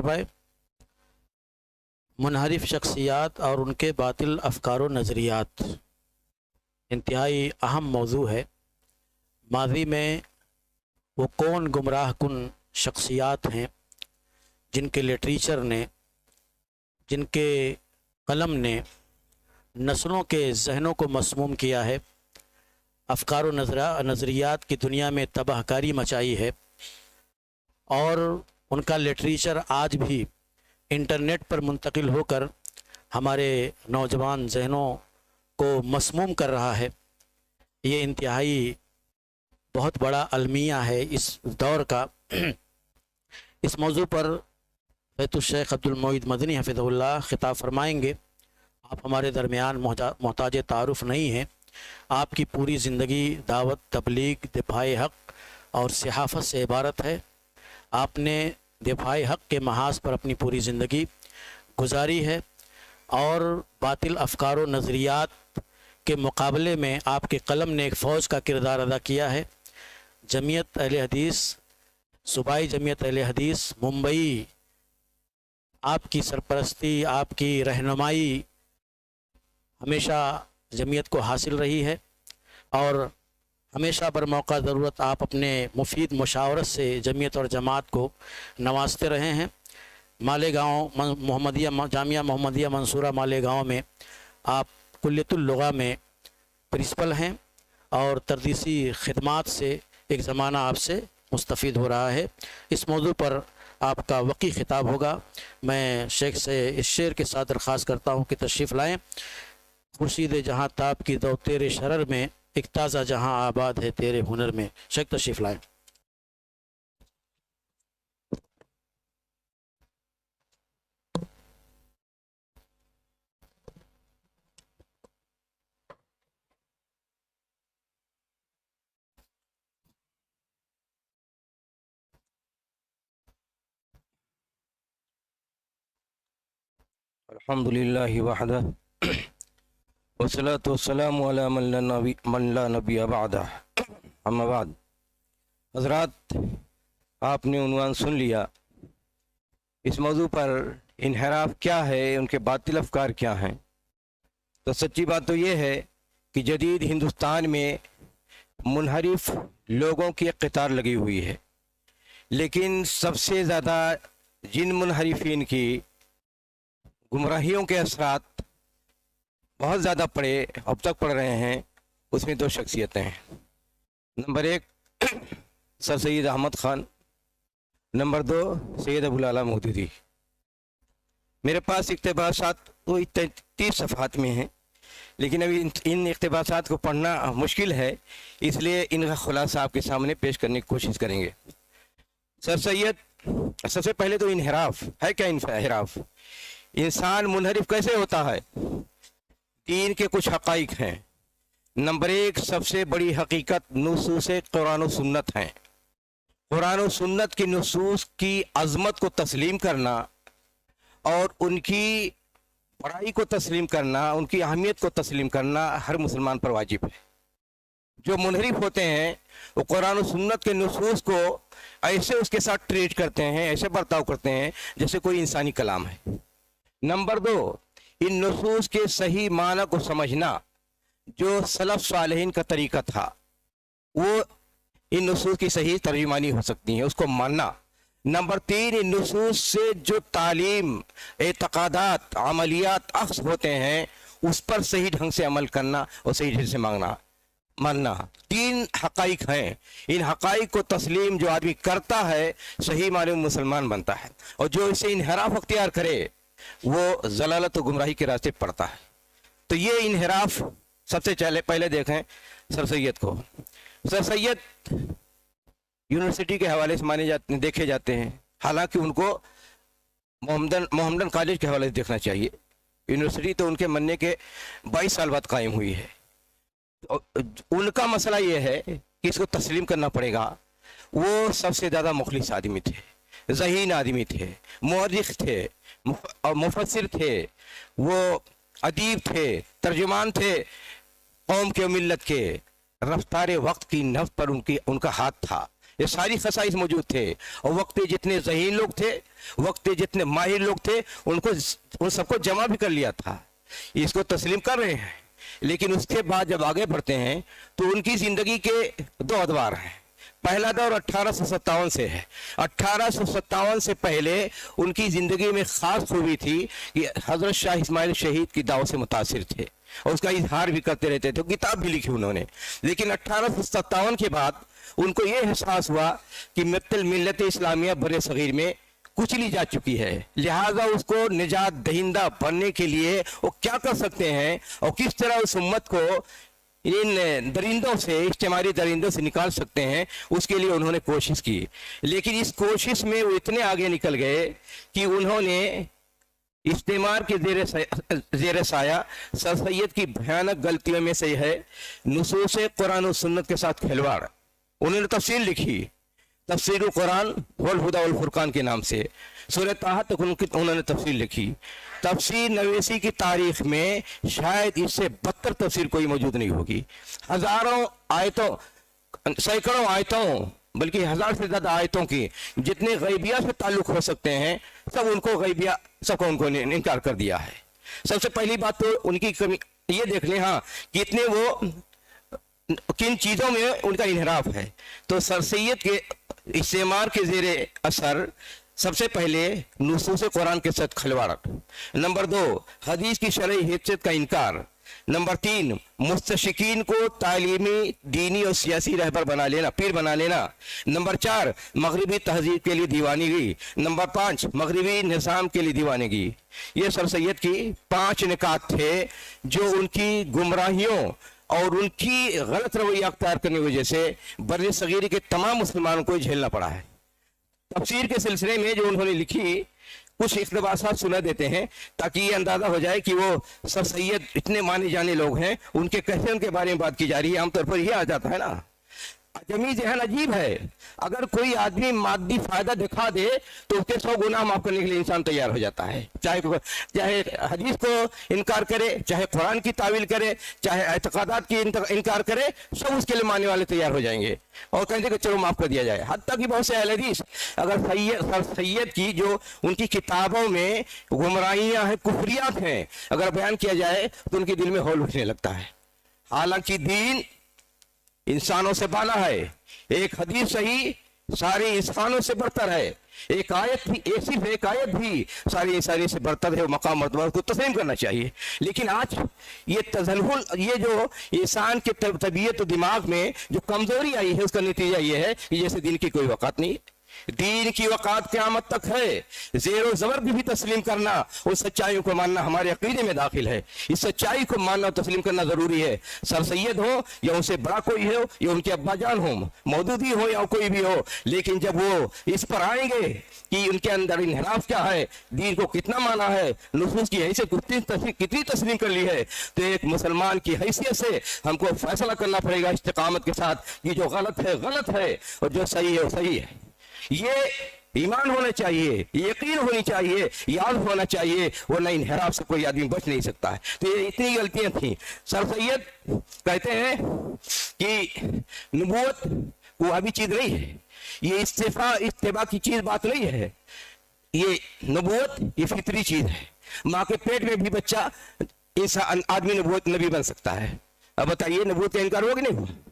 فرمائے۔ منحرف شخصیات اور ان کے باطل افکار و نظریات انتہائی اہم موضوع ہے۔ ماضی میں وہ کون گمراہ کن شخصیات ہیں جن کے لٹریچر نے، جن کے قلم نے نسلوں کے ذہنوں کو مسموم کیا ہے، افکار و نظریات کی دنیا میں تباہ کاری مچائی ہے، اور ان کا لٹریچر آج بھی انٹرنیٹ پر منتقل ہو کر ہمارے نوجوان ذہنوں کو مسموم کر رہا ہے۔ یہ انتہائی بہت بڑا المیہ ہے اس دور کا۔ اس موضوع پر فیض الشیخ عبد المعید مدنی حفظہ اللہ خطاب فرمائیں گے۔ آپ ہمارے درمیان محتاج تعارف نہیں ہیں۔ آپ کی پوری زندگی دعوت، تبلیغ، دفاع حق اور صحافت سے عبارت ہے۔ آپ نے دفاع حق کے محاذ پر اپنی پوری زندگی گزاری ہے، اور باطل افکار و نظریات کے مقابلے میں آپ کے قلم نے ایک فوج کا کردار ادا کیا ہے۔ جمعیت اہل حدیث، صوبائی جمعیت اہل حدیث ممبئی، آپ کی سرپرستی، آپ کی رہنمائی ہمیشہ جمعیت کو حاصل رہی ہے، اور ہمیشہ بر موقع ضرورت آپ اپنے مفید مشاورت سے جمعیت اور جماعت کو نوازتے رہے ہیں۔ مالیگاؤں محمدیہ جامعہ محمدیہ منصورہ مالیگاؤں میں آپ کلیۃ اللغہ میں پرنسپل ہیں، اور تدریسی خدمات سے ایک زمانہ آپ سے مستفید ہو رہا ہے۔ اس موضوع پر آپ کا وقی خطاب ہوگا۔ میں شیخ سے اس شعر کے ساتھ درخواست کرتا ہوں کہ تشریف لائیں۔ خورشید جہاں تاب کی دو تیرے شرر میں، ایک تازہ جہاں آباد ہے تیرے ہنر میں۔ شیخ تشریف لائیں۔ الحمدللہ وحدہ والصلاة والسلام علی من لا نبی بعدہ، اما بعد۔ حضرات، آپ نے عنوان سن لیا۔ اس موضوع پر انحراف کیا ہے، ان کے باطل افکار کیا ہیں؟ تو سچی بات تو یہ ہے کہ جدید ہندوستان میں منحرف لوگوں کی ایک قطار لگی ہوئی ہے، لیکن سب سے زیادہ جن منحرفین کی گمراہیوں کے اثرات بہت زیادہ پڑے، اب تک پڑ رہے ہیں، اس میں دو شخصیتیں ہیں۔ نمبر ایک سر سید احمد خان، نمبر دو سید ابو العلا مودودی۔ میرے پاس اقتباسات وہ 30 صفحات میں ہیں، لیکن ابھی ان اقتباسات کو پڑھنا مشکل ہے، اس لیے ان کا خلاصہ آپ کے سامنے پیش کرنے کی کوشش کریں گے۔ سر سید، سب سے پہلے تو انحراف ہے کیا؟ انحراف، انسان منحرف کیسے ہوتا ہے؟ دین کے کچھ حقائق ہیں۔ نمبر ایک، سب سے بڑی حقیقت نصوص قرآن و سنت ہیں۔ قرآن و سنت کی نصوص کی عظمت کو تسلیم کرنا اور ان کی بڑائی کو تسلیم کرنا، ان کی اہمیت کو تسلیم کرنا ہر مسلمان پر واجب ہے۔ جو منحرف ہوتے ہیں وہ قرآن و سنت کے نصوص کو ایسے اس کے ساتھ ٹریٹ کرتے ہیں، ایسے برتاؤ کرتے ہیں جیسے کوئی انسانی کلام ہے۔ نمبر دو، ان نصوص کے صحیح معنی کو سمجھنا جو سلف صالحین کا طریقہ تھا، وہ ان نصوص کی صحیح ترجمانی ہو سکتی ہیں، اس کو ماننا۔ نمبر تین، ان نصوص سے جو تعلیم، اعتقادات، عملیات اخذ ہوتے ہیں اس پر صحیح ڈھنگ سے عمل کرنا اور صحیح ڈھنگ سے ماننا۔ تین حقائق ہیں، ان حقائق کو تسلیم جو آدمی کرتا ہے صحیح معنی میں مسلمان بنتا ہے، اور جو اسے انحراف اختیار کرے وہ ضلالت و گمراہی کے راستے پڑتا ہے۔ تو یہ انحراف سب سے پہلے دیکھیں سر سید کو۔ سر سید یونیورسٹی کے حوالے سے دیکھے جاتے ہیں، حالانکہ ان کو محمدن کالج کے حوالے سے دیکھنا چاہیے۔ یونیورسٹی تو ان کے مننے کے 22 سال بعد قائم ہوئی ہے۔ ان کا مسئلہ یہ ہے کہ اس کو تسلیم کرنا پڑے گا۔ وہ سب سے زیادہ مخلص آدمی تھے، ذہین آدمی تھے، مورخ تھے اور مفسر تھے، وہ ادیب تھے، ترجمان تھے قوم کے ملت کے۔ رفتار وقت کی نبض پر ان کا ہاتھ تھا، یہ ساری خصائص موجود تھے، اور وقت جتنے ذہین لوگ تھے، وقت جتنے ماہر لوگ تھے، ان سب کو جمع بھی کر لیا تھا. اس کو تسلیم کر رہے ہیں. لیکن اس کے بعد جب آگے بڑھتے ہیں تو ان کی زندگی کے دو ادوار ہیں. پہلا دور 1857 سے ہے. 1857 سے پہلے ان کی زندگی میں خاص خوبی تھی کہ حضرت شاہ اسماعیل شہید کی دعوت سے متاثر تھے اور اس کا اظہار بھی کرتے رہتے تھے. کتاب بھی لکھی انہوں نے. لیکن 1857 کے بعد ان کو یہ احساس ہوا کہ ملت اسلامیہ بر صغیر میں کچلی جا چکی ہے، لہذا اس کو نجات دہندہ بننے کے لیے وہ کیا کر سکتے ہیں اور کس طرح اس امت کو ان درندوں سے، اجتماعی درندوں سے نکال سکتے ہیں، اس کے لیے انہوں نے کوشش کی. لیکن اس کوشش میں وہ اتنے آگے نکل گئے کہ انہوں نے استعمار کے زیر سایہ سر سید کی بھیانک غلطیوں میں سے ہے نصوص قرآن و سنت کے ساتھ کھلواڑ. انہوں نے تفسیر لکھی، تفسیر القرآن والہدی والفرقان کے نام سے. سورہ طٰہٰ تک انہوں نے تفسیر لکھی. تفسیر نویسی کی تاریخ میں شاید اس سے بدتر تفسیر کوئی موجود نہیں ہوگی. ہزاروں آیتوں، سینکڑوں آیتوں، بلکہ 1000 سے زیادہ آیتوں کی جتنے غیبیہ سے تعلق ہو سکتے ہیں سب ان کو انکار کر دیا ہے. سب سے پہلی بات تو ان کی کمی یہ دیکھ لیں ہاں کتنے وہ کن چیزوں میں ان کا انحراف ہے. تو سر سید کے استعمار کے زیر اثر سب سے پہلے نصوص قرآن کے ساتھ کھلواڑ. نمبر 2 حدیث کی شرعی حیثیت کا انکار. نمبر 3 مستشرقین کو تعلیمی، دینی اور سیاسی رہبر بنا لینا، پیر بنا لینا. نمبر 4 مغربی تہذیب کے لیے دیوانگی. نمبر 5 مغربی نظام کے لیے دیوانگی. یہ سر سید کی 5 نکات تھے جو ان کی گمراہیوں اور ان کی غلط رویہ اختیار کرنے کی وجہ سے بر صغیر کے تمام مسلمانوں کو جھیلنا پڑا ہے. تفسیر کے سلسلے میں جو انہوں نے لکھی کچھ اقتباسات سنا دیتے ہیں تاکہ یہ اندازہ ہو جائے کہ وہ سر سید اتنے مانے جانے لوگ ہیں، ان کے کیسے ان کے بارے میں بات کی جا رہی ہے. عام طور پر یہ آ جاتا ہے نا، جمی ذہن عجیب ہے. اگر کوئی آدمی مادی فائدہ دکھا دے تو اس کے 100 گناہ معاف کرنے کے لیے انسان تیار ہو جاتا ہے. چاہے حدیث کو انکار کرے، چاہے قرآن کی تعویل کرے، چاہے اعتقادات کی انکار کرے، سب اس کے لیے ماننے والے تیار ہو جائیں گے اور کہیں گے کہ چلو معاف کر دیا جائے. حتیٰ کہ بہت سے اہل حدیث اگر سر سید کی جو ان کی کتابوں میں گمراہیاں ہیں، کفریات ہیں، اگر بیان کیا جائے تو ان کے دل میں ہول اٹھنے لگتا ہے. حالانکہ دین انسانوں سے بالا ہے. ایک حدیث صحیح سارے انسانوں سے برتر ہے. ایک آیت بھی، صرف ایک آیت بھی ساری انسانی سے برتر ہے. مقام مرتبہ کو تسلیم کرنا چاہیے. لیکن آج یہ تزلزل، یہ جو انسان کے طبیعت و دماغ میں جو کمزوری آئی ہے اس کا نتیجہ یہ ہے کہ جیسے دین کی کوئی وقت نہیں. دین کی وقات قیامت تک ہے. زیر و زبر بھی تسلیم کرنا، اس سچائیوں کو ماننا ہمارے عقیدے میں داخل ہے. اس سچائی کو ماننا اور تسلیم کرنا ضروری ہے. سر سید ہو یا ان سے بڑا کوئی ہو یا ان کے ابا جان ہو، مودودی ہو یا کوئی بھی ہو، لیکن جب وہ اس پر آئیں گے کہ ان کے اندر انحراف کیا ہے، دین کو کتنا مانا ہے، نصوص کی حیثیت کتنی تسلیم کر لی ہے، تو ایک مسلمان کی حیثیت سے ہم کو فیصلہ کرنا پڑے گا استقامت کے ساتھ کہ جو غلط ہے غلط ہے اور جو صحیح ہے وہ صحیح ہے. یہ ایمان ہونا چاہیے، یقین ہونی چاہیے، یاد ہونا چاہیے، ورنہ انحراف سے کوئی آدمی بچ نہیں سکتا ہے. تو یہ اتنی غلطیاں تھیں. سر سید کہتے ہیں کہ نبوت وہ ابھی چیز نہیں ہے، یہ اتباع کی چیز بات نہیں ہے. یہ نبوت یہ فطری چیز ہے. ماں کے پیٹ میں بھی بچہ انسان آدمی نبی بن سکتا ہے. اب بتائیے نبوت کا انکار ہوگا نہیں؟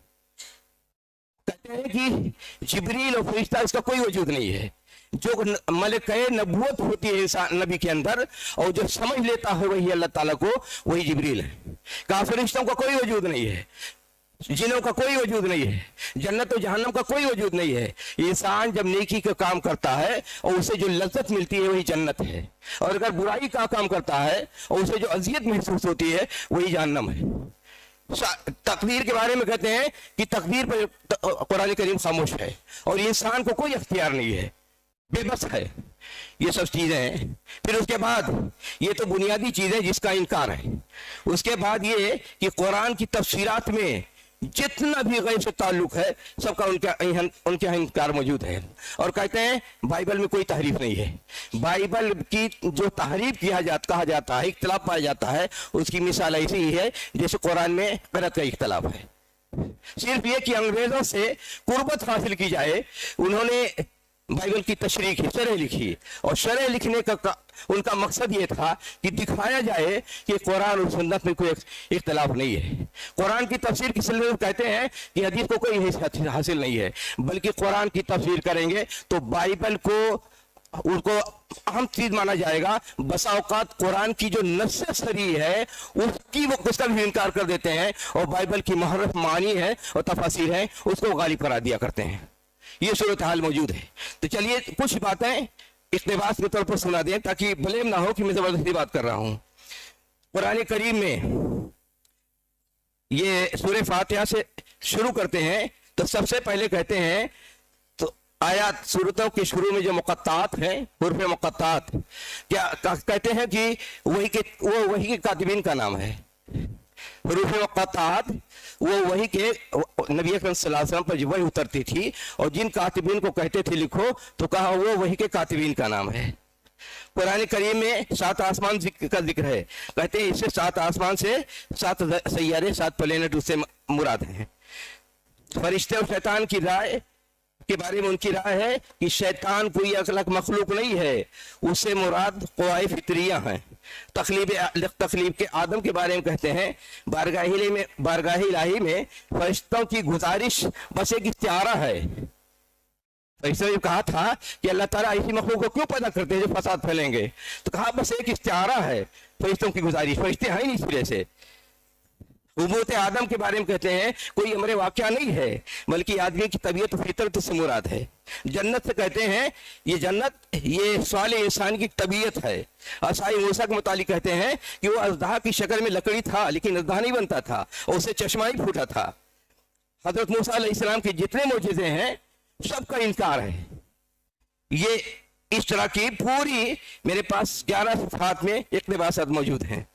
کہتے ہیں کہ جبریل اور فرشتہ اس کا کوئی وجود نہیں ہے. جو ملکہ نبوت ہوتی ہے انسان نبی کے اندر اور جو سمجھ لیتا ہے وہی اللہ تعالیٰ کو، وہی جبریل ہے. کہا فرشتوں کا کوئی وجود نہیں ہے، جنوں کا کوئی وجود نہیں ہے، جنت و جہنم کا کوئی وجود نہیں ہے. انسان جب نیکی کا کام کرتا ہے اور اسے جو لذت ملتی ہے وہی جنت ہے، اور اگر برائی کا کام کرتا ہے اور اسے جو اذیت محسوس ہوتی ہے وہی جہنم ہے. تقدیر کے بارے میں کہتے ہیں کہ تقدیر پر قرآن کریم خاموش ہے اور انسان کو کوئی اختیار نہیں ہے، بے بس ہے. یہ سب چیزیں ہیں. پھر اس کے بعد یہ تو بنیادی چیزیں جس کا انکار ہے. اس کے بعد یہ کہ قرآن کی تفسیرات میں جتنا بھی غیب سے تعلق ہے سب کا ان کے انکار موجود ہے. اور کہتے ہیں بائبل میں کوئی تحریف نہیں ہے. بائبل کی جو تحریف کہا جاتا ہے، اختلاف پایا جاتا ہے، اس کی مثال ایسی ہی ہے جیسے قرآن میں قرأت کا اختلاف ہے. सिर्फ ये कि अंग्रेजों से कुर्बत हासिल की जाए, उन्होंने बाइबल की तशरीह की, शरह लिखी, और शरह लिखने का उनका मकसद ये था कि दिखाया जाए कि कुरान और सुन्नत में कोई इख्तिलाफ नहीं है। कुरान की तफसीर किस लिए कहते हैं कि हदीस को कोई हैसियत हासिल नहीं है, बल्कि कुरान की तफसीर करेंगे तो बाइबल को उनको अहम चीज माना जाएगा। बसा औकात कुरान की जो नस्स सरी है उसका भी इनकार कर देते हैं, और बाइबल की मुहर्रफ मानी है और तफसीर है उसको गालिब करार दिया करते हैं। ये सूरत हाल मौजूद है। तो चलिए कुछ बातें इक़्तिबास के तौर पर सुना दें ताकि ब्लेम ना हो कि मैं जबरदस्ती बात कर रहा हूं। कुरान करीम में ये सूरह फातिहा से शुरू करते हैं तो सबसे पहले कहते हैं, तो आयात सूरतों के शुरू में जो मुक़त्तात हैं, हुर्फ़ मुक़त्तात, क्या कहते हैं कि वही के कातिबीन का नाम है। हुरूफ मुक़त्तात वो वही के नबी अकरम सल्लल्लाहु अलैहि वसल्लम पर वही उतरती थी, और जिन कातिबीन को कहते थे लिखो तो कहा वो वही के कातिबीन का नाम है। कुरान करीम में 7 आसमान का जिक्र है, कहते हैं इससे 7 आसमान से 7 सैयारे 7 प्लेनेट उससे मुराद हैं। फरिश्ते और शैतान की राय के बारे में उनकी राय है कि शैतान कोई अखलाक मखलूक नहीं है, उससे मुराद क़वाए फितरिया हैं। तकलीब के आदम के बारे में कहते हैं बारगाह इलाही में फरिश्तों की गुजारिश बस एक इस्तिआरा है। फरिश्तों ने कहा था कि अल्लाह ताला ऐसी मखलूक को क्यों पैदा करते हैं जो फसाद फैलेंगे, तो कहा बस एक इस्तिआरा है फरिश्तों की गुजारिश, फरिश्ते हैं ही नहीं सिरे से। उम्मत आदम के बारे में कहते हैं कोई अमर वाक़या नहीं है, बल्कि आदमी की तबीयत फितरत से मुराद है। जन्नत से कहते हैं ये जन्नत ये साले इंसान की तबीयत है। असाई मूसा के मुतालिक कहते हैं कि वो अज़दहा की शक्ल में लकड़ी था लेकिन अज़दहा नहीं बनता था और उसे चश्मा ही फूटा था। हजरत मूसा अलैहिस्सलाम के जितने मौजज़े हैं सबका इनकार है। ये इस तरह की पूरी मेरे पास 11 सफ़हात में इक़्तिबासात मौजूद हैं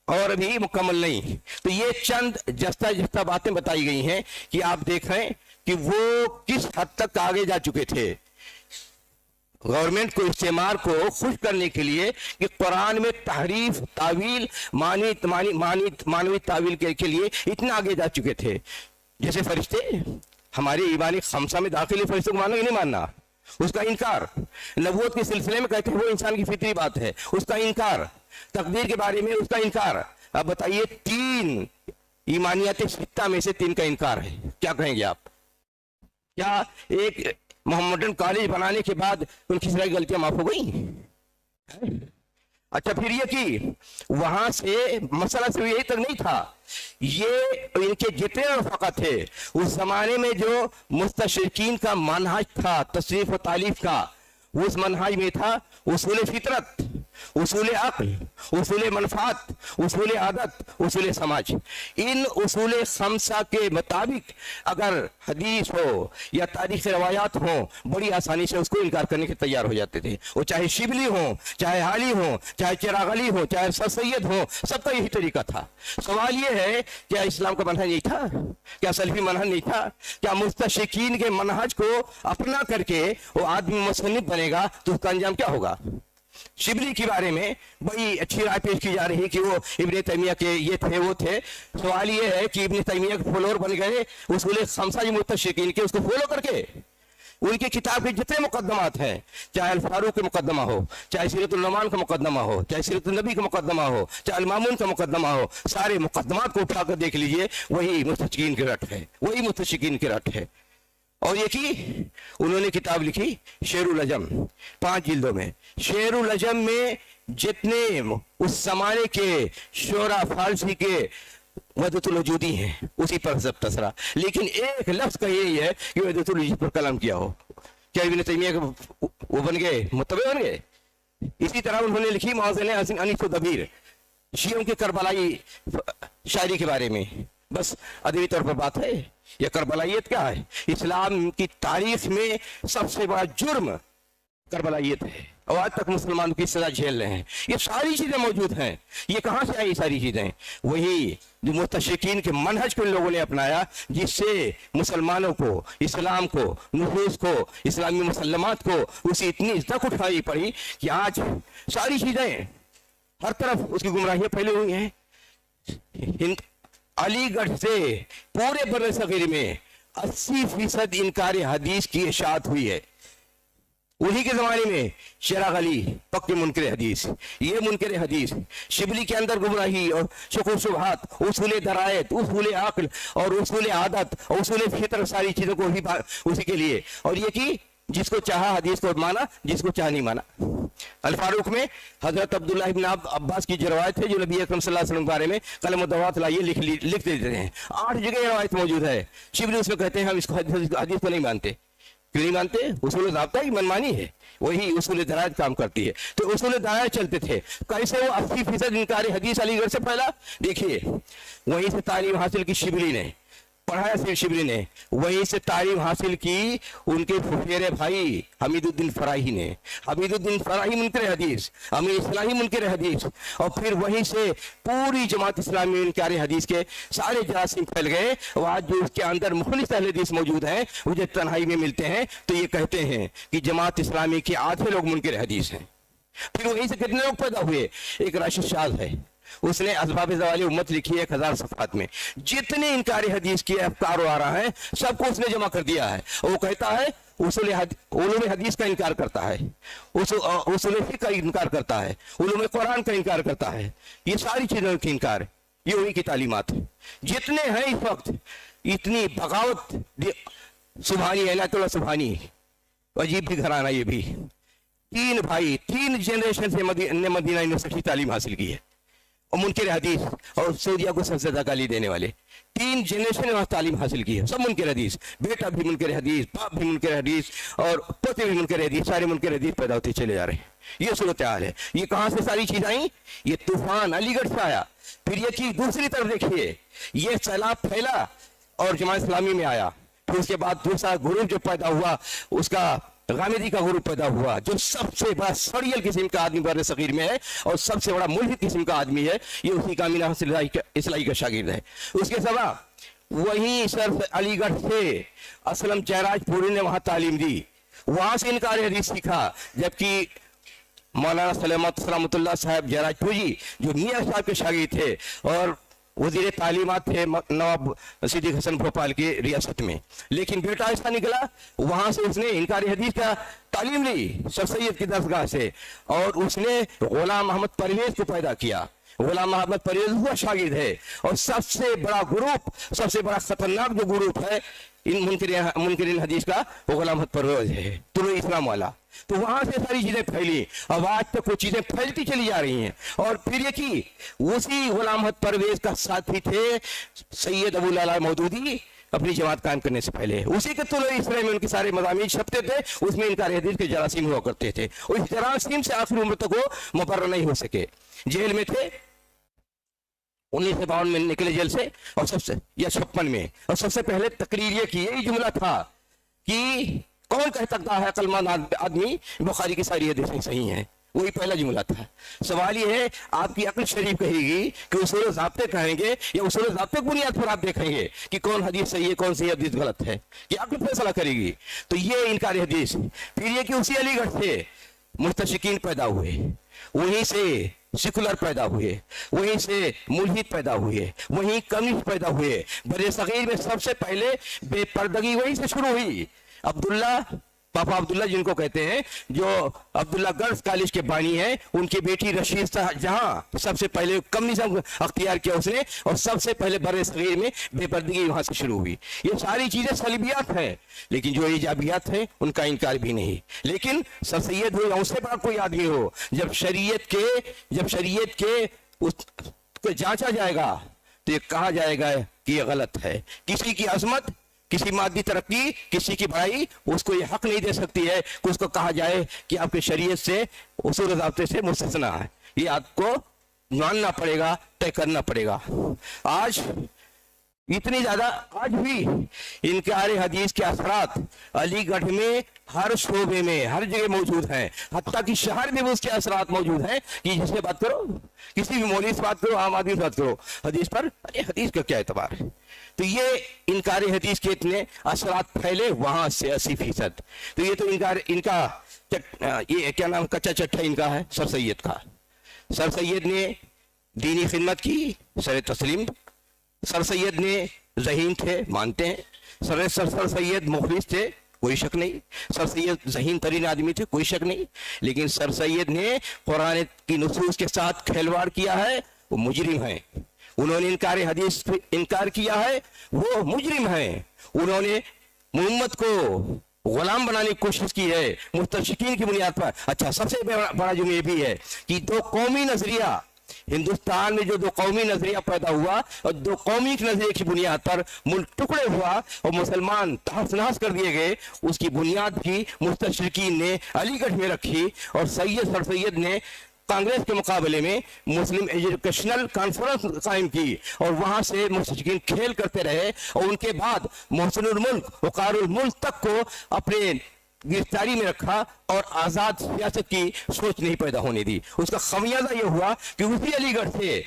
और अभी मुकम्मल नहीं। तो ये चंद जस्ता बातें बताई गई हैं कि आप देखें कि वो किस हद तक आगे जा चुके थे गवर्नमेंट को, इस्तेमार को खुश करने के लिए कि कुरान में तहरीफ तावील मानवी तावील के लिए इतना आगे जा चुके थे। जैसे फरिश्ते हमारे ईमानी खमसा में दाखिल फरिश्तों को मानना कि नहीं मानना, उसका इनकार। नबूवत के सिलसिले में कहते हैं वो इंसान की फितरी बात है, उसका इनकार। तकदीर के बारे में उसका इनकार। अब बताइए 3 ईमानियात सित्ता में से 3 का इनकार है, क्या कहेंगे आप? क्या एक मोहम्मदन कॉलेज बनाने के बाद उनकी सारी गलतियां माफ हो गई? अच्छा फिर ये कि वहां से मसला सिर्फ यही तक नहीं था, ये इनके जितने रफ़क़ा थे उस जमाने में जो मुस्तशरिकीन का मनहज था तशरीफ व तालीफ का, उस मनहज में था उसूल फितरत, उसूल अक्ल, उसूल मनफात, उसूल आदत, उसूल समाज। इन उसूल खमसा के मुताबिक अगर हदीस हो या तारीख़ रवायात हो बड़ी आसानी से उसको इनकार करने के तैयार हो जाते थे। वो चाहे शिबली हो, चाहे हाली हो, चाहे चिराग अली हो, चाहे सर सैयद हो, सबका यही तरीका था। सवाल ये है क्या इस्लाम का मनहज नहीं था? क्या सलफी मनहज नहीं था? क्या मुस्तशरिकीन के मनहज को अपना करके वो आदमी मुसन्निफ बनेगा तो उसका अंजाम क्या होगा? शिबली के बारे में बड़ी अच्छी राय पेश की जा रही है कि वो इब्ने तैमिया के ये थे वो थे। सवाल ये है कि इब्ने तैमिया के फॉलोअर बन गए उसूल खमसा मुस्तशरिकीन के, उसको फॉलो करके उनकी किताब के जितने मुकदमात हैं, चाहे अल फारूक का मुकदमा हो, चाहे सीरतुल नुमान का मुकदमा हो, चाहे सीरतुल नबी का मुकदमा हो, चाहे अल मामून का मुकदमा हो, सारे मुकदमात को उठाकर देख लीजिए, वही मुस्तशरिकीन के रट है, वही मुस्तशरिकीन के रट है। और ये कि उन्होंने किताब लिखी शेरुल अजम 5 जिल्दों में। शेरुल अजम में जितने उस जमाने के शोरा फारसी के वहदतुल वजूदी हैं उसी पर सब तसरा, लेकिन एक लफ्ज का यही है कि वहदतुल वजूद पर कलाम किया हो। क्या इब्न तैमिया के वो बन गए मुत्तबे बन गए? इसी तरह उन्होंने लिखी मौज़न अनीस दबीर शियों के करबलाई शायरी के बारे में। बस अदबी तौर पर बात है, यह करबलाइयत क्या है? इस्लाम की तारीख में सबसे बड़ा जुर्म करबलाइयत है और आज तक मुसलमानों की सजा झेल रहे हैं। ये सारी चीजें मौजूद हैं। ये कहां से आई सारी चीजें? वही जो मुस्तशरिकीन के मनहज को इन लोगों ने अपनाया, जिससे मुसलमानों को, इस्लाम को, नुफूस को, इस्लामी मुसल्लमात को उसी इतनी इज्जत उठाई पड़ी कि आज सारी चीजें हर तरफ उसकी गुमराहियां फैली हुई हैं। علی گڑھ سے پورے بر صغیر میں 80% انکار حدیث کی اشاعت ہوئی ہے. انہی کے زمانے میں چراغ علی پکے منکر حدیث، یہ منکر حدیث، شبلی کے اندر گمراہی اور شک و شبہات، اصول درایت، اصول عقل اور اصول عادت، اصول فطر، ساری چیزوں کو اسی کے لیے. اور یہ کہ جس کو چاہا حدیث کو مانا، جس کو چاہا نہیں مانا. الفاروق میں حضرت عبداللہ ابن عباس کی جو روایت ہے، جو نبی اکرم صلی اللہ علیہ وسلم کے بارے میں قلم و دوات لائیے لکھ دیتے ہیں. 8 جگہ یہ روایت موجود ہے. شبلی اس میں کہتے ہیں ہم اس کو حدیث کو نہیں مانتے. کیوں نہیں مانتے؟ اصول ضابطہ کی منمانی ہے، وہی اصول درایت کام کرتی ہے. تو اصول درایت چلتے تھے. کیسے وہ 80% انکار حدیث علی گڑھ سے پھیلا؟ دیکھیے، وہیں سے تعلیم حاصل کی شبلی نے، پڑھایا سے شبلی نے، وہیں سے تعلیم حاصل کی ان کے پھپھیرے بھائی حمید الدین فراہی نے. حمید الدین فراہی منکر حدیث، امیر اصلاحی منکر حدیث، اور پھر وہیں سے پوری جماعت اسلامی انکار حدیث کے سارے جراثیم پھیل گئے. اور آج جو اس کے اندر مخلص اہل حدیث موجود ہیں، وہ جب تنہائی میں ملتے ہیں تو یہ کہتے ہیں کہ جماعت اسلامی کے آدھے لوگ منکر حدیث ہیں. پھر وہیں سے کتنے لوگ پیدا ہوئے؟ ایک راشد شاذ ہے، اس نے اسباب زوال امت لکھی ہے 1000 صفحات میں. جتنے انکار حدیث کے افکار آ رہا ہے سب کو اس نے جمع کر دیا ہے. اور وہ کہتا ہے علوم حدیث کا انکار کرتا ہے، اصول فقہ کا انکار کرتا ہے، علوم قرآن کا انکار کرتا ہے. یہ ساری چیزوں کی انکار ہے. یہ وہی کی تعلیمات جتنے ہیں اس وقت. اتنی بغاوت. سبحانی عنایت اللہ سبحانی، عجیب بھی گھرانہ یہ بھی. 3 بھائی 3 جنریشن سے مدینہ یونیورسٹی تعلیم حاصل کی ہے، اور منکر حدیث، اور سعودیہ کو سب سے زیادہ گالی دینے والے 3 جنریشن وہاں تعلیم حاصل کی ہے. سب منکر حدیث، بیٹا بھی منکر حدیث، باپ بھی منکر حدیث، اور پوتے بھی منکر حدیث. سارے منکر حدیث پیدا ہوتے چلے جا رہے ہیں. یہ صورتحال ہے. یہ کہاں سے ساری چیز آئیں؟ یہ طوفان علی گڑھ سے آیا. پھر یہ چیز دوسری طرف دیکھیے، یہ سیلاب پھیلا اور جماعت اسلامی میں آیا. پھر اس کے بعد دوسرا گروپ جو پیدا ہوا، اس کا غامدی کا گروپ پیدا ہوا، جو سب سے بڑا سڑیل قسم کا آدمی بر صغیر میں ہے اور سب سے بڑا ملحد قسم کا آدمی ہے. یہ اسی کا امینہ اصلاحی کا شاگرد ہے. اس کے سوا وہیں صرف علی گڑھ سے اسلم جیراج پوری نے وہاں تعلیم دی، وہاں سے انکار حدیث سیکھا. جبکہ مولانا سلامت اللہ صاحب جیراج پوری جو میاں صاحب کے شاگرد تھے اور وزیر تعلیمات تھے نواب صدیق حسن بھوپال کی ریاست میں، لیکن بیٹا ایسا نکلا وہاں سے اس نے انکار حدیث کا تعلیم لی سر سید کی درسگاہ سے، اور اس نے غلام محمد پرویز کو پیدا کیا. غلام محمد پرویز ہوا شاگرد ہے، اور سب سے بڑا گروپ، سب سے بڑا خطرناک جو گروپ ہے ان منکرین حدیث کا، وہ غلام محمد پرویز ہے، طلوع اسلام والا. تو وہاں سے ساری چیزیں پھیلی. اب آج تک وہ چیزیں پھیلتی چلی جا رہی ہیں. اور پھر یہ کہ اسی غلام محمد پرویز کا ساتھی تھے سید ابو العلا مودودی اپنی جماعت قائم کرنے سے پہلے. اسی کے طلوع اسلام میں ان کے سارے مضامین چھپتے تھے، اس میں انکار حدیث کے جراثیم ہوا کرتے تھے. اور اس جراثیم سے آخری عمر تک وہ مبرر نہیں ہو سکے. جیل میں تھے 1952 میں نکلے جیل سے، اور سب سے یا 56 میں، اور سب سے پہلے تقریر یہ کی، یہی جملہ تھا کہ کون کہہ سکتا ہے عقل مند آدمی بخاری کی ساری حدیثیں صحیح ہیں. وہی پہلا جملہ تھا. سوال یہ ہے آپ کی عقل شریف کہے گی کہ اصول ضابطے کہیں گے، یا اصول ضابطے کی بنیاد پر آپ دیکھیں گے کہ کون حدیث صحیح ہے کون سی حدیث غلط ہے، کہ عقل فیصلہ کرے گی. تو یہ انکار حدیث. پھر یہ کہ اسی علی گڑھ سے مستشرقین پیدا ہوئے، وہیں سے سیکولر پیدا ہوئے، وہیں سے ملحد پیدا ہوئے، وہیں کمیونسٹ پیدا ہوئے. بر صغیر میں سب سے پہلے بے پردگی وہیں سے شروع ہوئی. عبداللہ پاپا عبداللہ جن کو کہتے ہیں، جو عبداللہ گرلز کالج کے بانی ہیں، ان کی بیٹی رشید جہاں سب سے پہلے کمیونزم اختیار کیا اس نے، اور سب سے پہلے بر صغیر میں بے پردگی وہاں سے شروع ہوئی. یہ ساری چیزیں سلبیات ہیں، لیکن جو ایجابیات ہیں ان کا انکار بھی نہیں. لیکن سر سید ہو یا اس سے بڑا کوئی آدمی ہو، جب شریعت کے کو جانچا جائے گا تو یہ کہا جائے گا کہ یہ غلط ہے. کسی کی عظمت، کسی مادی ترقی، کسی کی بڑائی اس کو یہ حق نہیں دے سکتی ہے کہ اس کو کہا جائے کہ آپ کے شریعت سے اصول ضابطے سے مستثنا ہے. یہ آپ کو ماننا پڑے گا، طے کرنا پڑے گا. آج اتنی زیادہ، آج بھی انکار حدیث کے اثرات علی گڑھ میں ہر شعبے میں ہر جگہ موجود ہیں. حتیٰ کہ شہر میں بھی اس کے اثرات موجود ہیں کہ جس سے بات کرو، کسی بھی مولوی سے بات کرو، عام آدمی سے بات کرو، حدیث پر ارے حدیث کا کیا اعتبار ہے. تو یہ انکار حدیث کے اتنے اثرات پھیلے وہاں سے 80%. تو یہ تو ان کا یہ کیا نام کچا چٹھا ان کا ہے سر سید کا. سر سید نے دینی خدمت کی، سر تسلیم सर सैयद ने ज़हीन थे, मानते हैं। सर सैयद मुखलिस थे, कोई शक नहीं। सर सैयद ज़हीन तरीन आदमी थे, कोई शक नहीं। लेकिन सर सैयद ने कुरान की नुसूस के साथ खिलवाड़ किया है, वो मुजरिम है। उन्होंने इनकार हदीस पे इनकार किया है, वो मुजरिम है। उन्होंने मोहम्मद को गुलाम बनाने की कोशिश की है मुस्तशरिकीन की बुनियाद पर। अच्छा, सबसे बड़ा जुर्म ये भी है कि दो कौमी नजरिया, हिंदुस्तान में जो दो कौमी नजरिया पैदा हुआ और दो कौमी नजरिए की बुनियाद पर मुल्क टुकड़े हुआ और मुसलमान तहस नहस कर दिए गए, उसकी बुनियाद भी मुस्तशरिकीन ने अलीगढ़ में रखी। और सर सैयद ने कांग्रेस के मुकाबले में मुस्लिम एजुकेशनल कॉन्फ्रेंस कायम की और वहां से मुस्तशरिकीन खेल करते रहे। और उनके बाद मोहसिनुल मुल्क, वक़ारुल मुल्क तक को अपने गिरफ्तारी में रखा और आजाद सियासत की सोच नहीं पैदा होने दी। उसका खमियाजा यह हुआ कि उसी अलीगढ़ से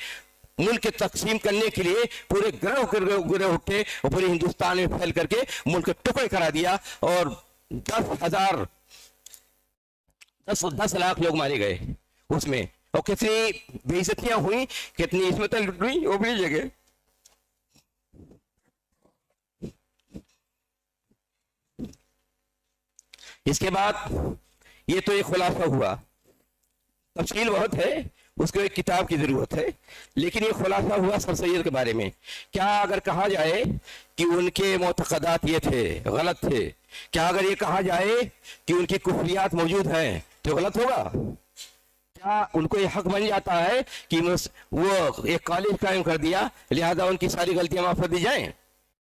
मुल्क के तकसीम करने के लिए पूरे गिरोह उठे और पूरे हिंदुस्तान में फैल करके मुल्क के टुकड़े करा दिया और 10 लाख लोग मारे गए उसमें। और कितनी बेइज्जतियां हुई, कितनी इसमतें लुट हुई, वो भी जगह। इसके बाद ये तो एक खुलासा हुआ, तफसील बहुत है, उसको एक किताब की जरूरत है। लेकिन ये खुलासा हुआ सर सैयद के बारे में। क्या अगर कहा जाए कि उनके मुतक़दात ये थे, गलत थे? क्या अगर ये कहा जाए कि उनकी कुफरियात मौजूद हैं तो गलत होगा? क्या उनको ये हक बन जाता है कि वो एक कॉलेज कायम कर दिया लिहाजा उनकी सारी गलतियां माफ कर दी जाएं?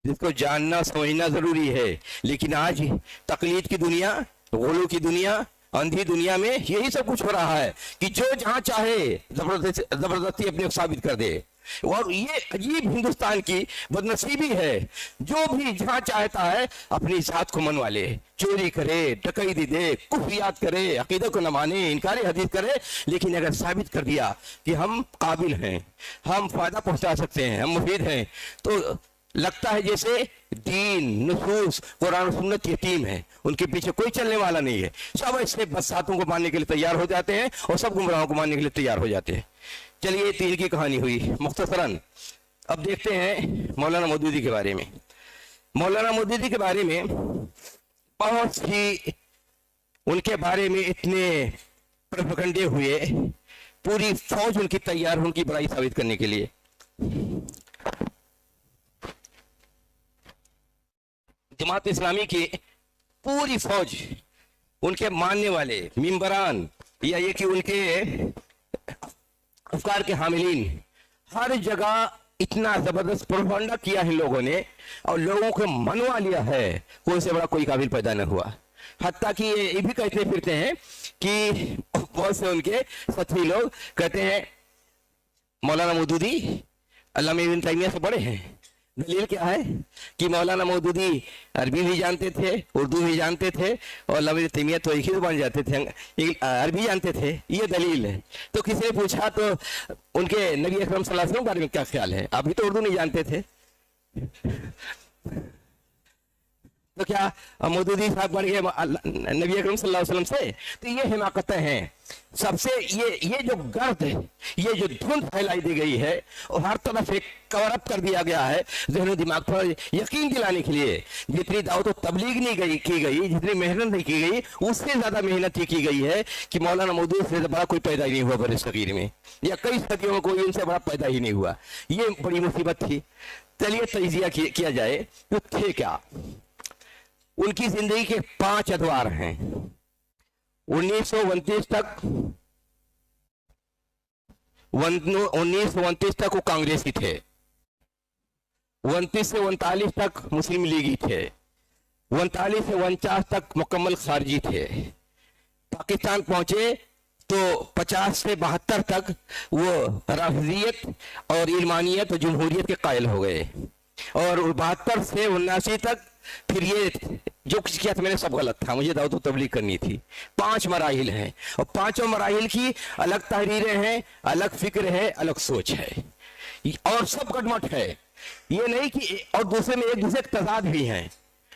जिसको जानना समझना जरूरी है। लेकिन आज तकलीद की दुनिया, गुलू की दुनिया, अंधी दुनिया में यही सब कुछ हो रहा है कि जो जहां चाहे जबरदस्ती अपने को साबित कर दे। और ये अजीब हिंदुस्तान की बदनसीबी है, जो भी जहां चाहता है अपनी जात को मनवा ले, चोरी करे, डकैती दे, कुफरियात करे, अकीदत को न माने, इनकार हदीस करे। लेकिन अगर साबित कर दिया कि हम काबिल हैं, हम फायदा पहुंचा सकते हैं, हम मुफीद हैं, तो लगता है जैसे दीन, नुसूस, कुरान सुन्नत की टीम है, उनके पीछे कोई चलने वाला नहीं है। सब ऐसे बसातों को मानने के लिए तैयार हो जाते हैं और सब गुमराहों को मानने के लिए तैयार हो जाते हैं। चलिए, तीन की कहानी हुई मुख्तसरन। अब देखते हैं मौलाना मौदूदी के बारे में। मौलाना मौदूदी के बारे में बहुत ही, उनके बारे में इतने प्रोपेगेंडे हुए, पूरी फौज उनकी तैयार, उनकी बड़ाई साबित करने के लिए। जमात इस्लामी की पूरी फौज, उनके मानने वाले मिंबरान, या ये कि उनके अफकार के हामिलीन, हर जगह इतना जबरदस्त प्रोपेगेंडा किया है लोगों ने और लोगों को मनवा लिया है, कोई से बड़ा कोई काबिल पैदा न हुआ। हत्ता कि ये भी कहते फिरते हैं कि बहुत से उनके साथी लोग कहते हैं मौलाना मौदूदी अल्लामा इब्न तैमिया से बड़े हैं। दलील क्या है कि मौलाना मौदूदी अरबी भी जानते थे, उर्दू भी जानते थे और अल्लामा इब्न तैमिया तो एक ही जुबान जानते थे, अरबी जानते थे। ये दलील है। तो किसी ने पूछा तो उनके नबी अकरम सल्लल्लाहु अलैहि वसल्लम के बारे में क्या ख्याल है? अभी तो उर्दू नहीं जानते थे, तो क्या मौदूदी साहब बन गए नबी अकरम सल्लल्लाहु अलैहि वसल्लम से? तो ये हिमाकतें हैं सबसे। ये जो गर्द है, ये जो धुंध फैलाई दी गई है और हर तरफ एक कवर अप कर दिया गया है ज़हन दिमाग पर यकीन दिलाने के लिए। जितनी दावत तबलीग नहीं की गई, जितनी मेहनत नहीं की गई, उससे ज्यादा मेहनत की गई है कि मौलाना मौदूद से बड़ा कोई पैदा ही नहीं हुआ बड़े सगीर में, या कई सदियों में कोई इनसे बड़ा पैदा ही नहीं हुआ। ये बड़ी मुसीबत थी। चलिए तजिया किया जाए तो थे क्या। उनकी जिंदगी के 5 अदवार हैं। 1929 तक वो कांग्रेसी थे, 29 से 39 तक मुस्लिम लीगी थे, 39 से 49 तक मुकम्मल खारजी थे। पाकिस्तान पहुंचे तो 50 से 72 तक वो राफिजियत और इल्मानियत और जमहूरियत के कायल हो गए। और 72 से 79 तक फिर ये जो कुछ किया था मैंने सब गलत था, मुझे दावत तबलीग करनी थी। 5 मराहिल हैं और 5 मराहिल की अलग तहरीरें हैं, अलग फिक्र है, अलग सोच है और सब गडमट है। ये नहीं कि और दूसरे में एक दूसरे के तजाद भी हैं।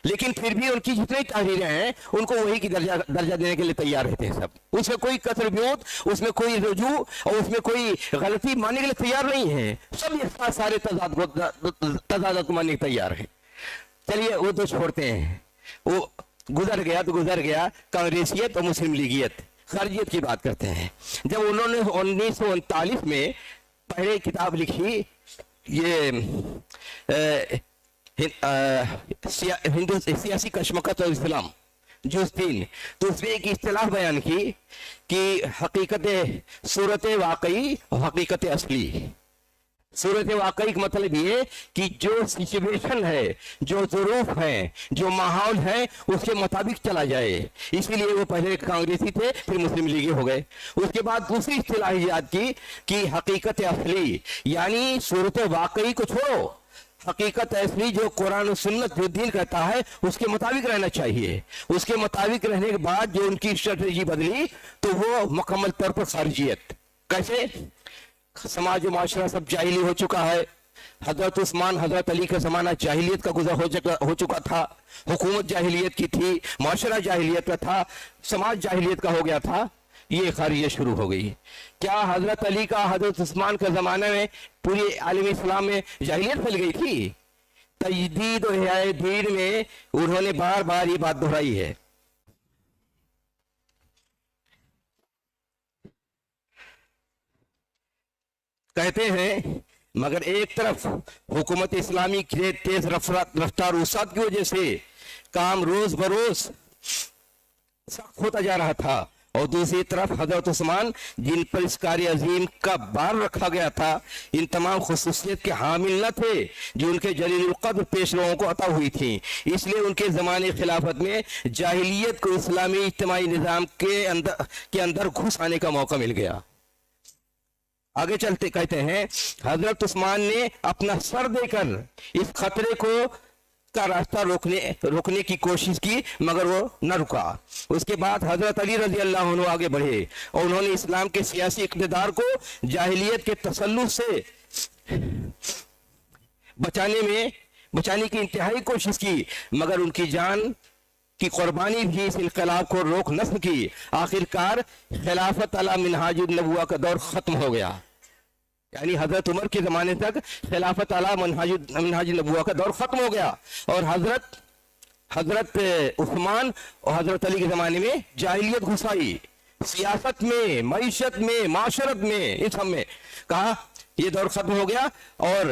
لیکن پھر بھی ان کی جتنی تحریریں ہیں ان کو وہی کی درجہ دینے کے لیے تیار رہتے ہیں سب، اس میں کوئی کثر بیوت، اس میں کوئی رجوع اور اس میں کوئی غلطی ماننے کے لیے تیار نہیں ہے، سب یہ سارے تضادات کو ماننے کے تیار ہیں۔ چلیے وہ تو چھوڑتے ہیں، وہ گزر گیا تو گزر گیا، کانگریسیت اور مسلم لیگیت، خارجیت کی بات کرتے ہیں۔ جب انہوں نے 1939 میں پہلے کتاب لکھی یہ سیاسی کشمکش اور اسلام جز 3، تو اس میں ایک اصطلاح بیان کی کہ حقیقت صورت واقعی اور حقیقت اصلی۔ صورت واقعی کا مطلب یہ کہ جو سچویشن ہے، جو ظروف ہیں، جو ماحول ہے، اس کے مطابق چلا جائے۔ اسی لیے وہ پہلے کانگریسی تھے، پھر مسلم لیگی ہو گئے۔ اس کے بعد دوسری اصطلاح ایجاد کی کہ حقیقت اصلی، یعنی صورت واقعی کو چھوڑو، حقیقت اصلی جو قرآن و سنت جو دین کہتا ہے اس کے مطابق رہنا چاہیے۔ اس کے مطابق رہنے کے بعد جو ان کی اسٹریٹجی بدلی تو وہ مکمل طور پر خارجیت۔ کیسے؟ سماج و معاشرہ سب جاہلی ہو چکا ہے، حضرت عثمان حضرت علی کا زمانہ جاہلیت کا گزر ہو چکا تھا، حکومت جاہلیت کی تھی، معاشرہ جاہلیت کا تھا، سماج جاہلیت کا ہو گیا تھا، یہ خارجیت شروع ہو گئی۔ کیا حضرت علی کا حضرت عثمان کا زمانہ میں پوری عالم اسلام میں جاہلیت پھیل گئی تھی؟ تجدید و احیاء دین میں انہوں نے بار بار یہ بات دہرائی ہے۔ کہتے ہیں مگر ایک طرف حکومت اسلامی کی تیز رفتار وسعت کی وجہ سے کام روز بروز سخت ہوتا جا رہا تھا، اور دوسری طرف حضرت عثمان جن پر اس کار عظیم کا بار رکھا گیا تھا ان تمام خصوصیت کے حامل نہ تھے جو ان کے جلیل القدر پیش روؤں کو عطا ہوئی تھیں۔ اس لیے ان کے زمانے خلافت میں جاہلیت کو اسلامی اجتماعی نظام کے اندر گھس آنے کا موقع مل گیا۔ آگے چلتے کہتے ہیں حضرت عثمان نے اپنا سر دے کر اس خطرے کا راستہ روکنے کی کوشش کی مگر وہ نہ رکا۔ اس کے بعد حضرت علی رضی اللہ عنہ آگے بڑھے اور انہوں نے اسلام کے سیاسی اقتدار کو جاہلیت کے تسلط سے بچانے کی انتہائی کوشش کی، مگر ان کی جان کی قربانی بھی اس انقلاب کو روک نہ سکی۔ آخرکار خلافت علی منہاج النبوہ کا دور ختم ہو گیا، یعنی حضرت عمر کے زمانے تک خلافت علی منہاج النبوہ کا دور ختم ہو گیا، اور حضرت عثمان اور حضرت علی کے زمانے میں جاہلیت گھس آئی، سیاست میں، معیشت میں، معاشرت میں، اس سب میں کہا یہ دور ختم ہو گیا اور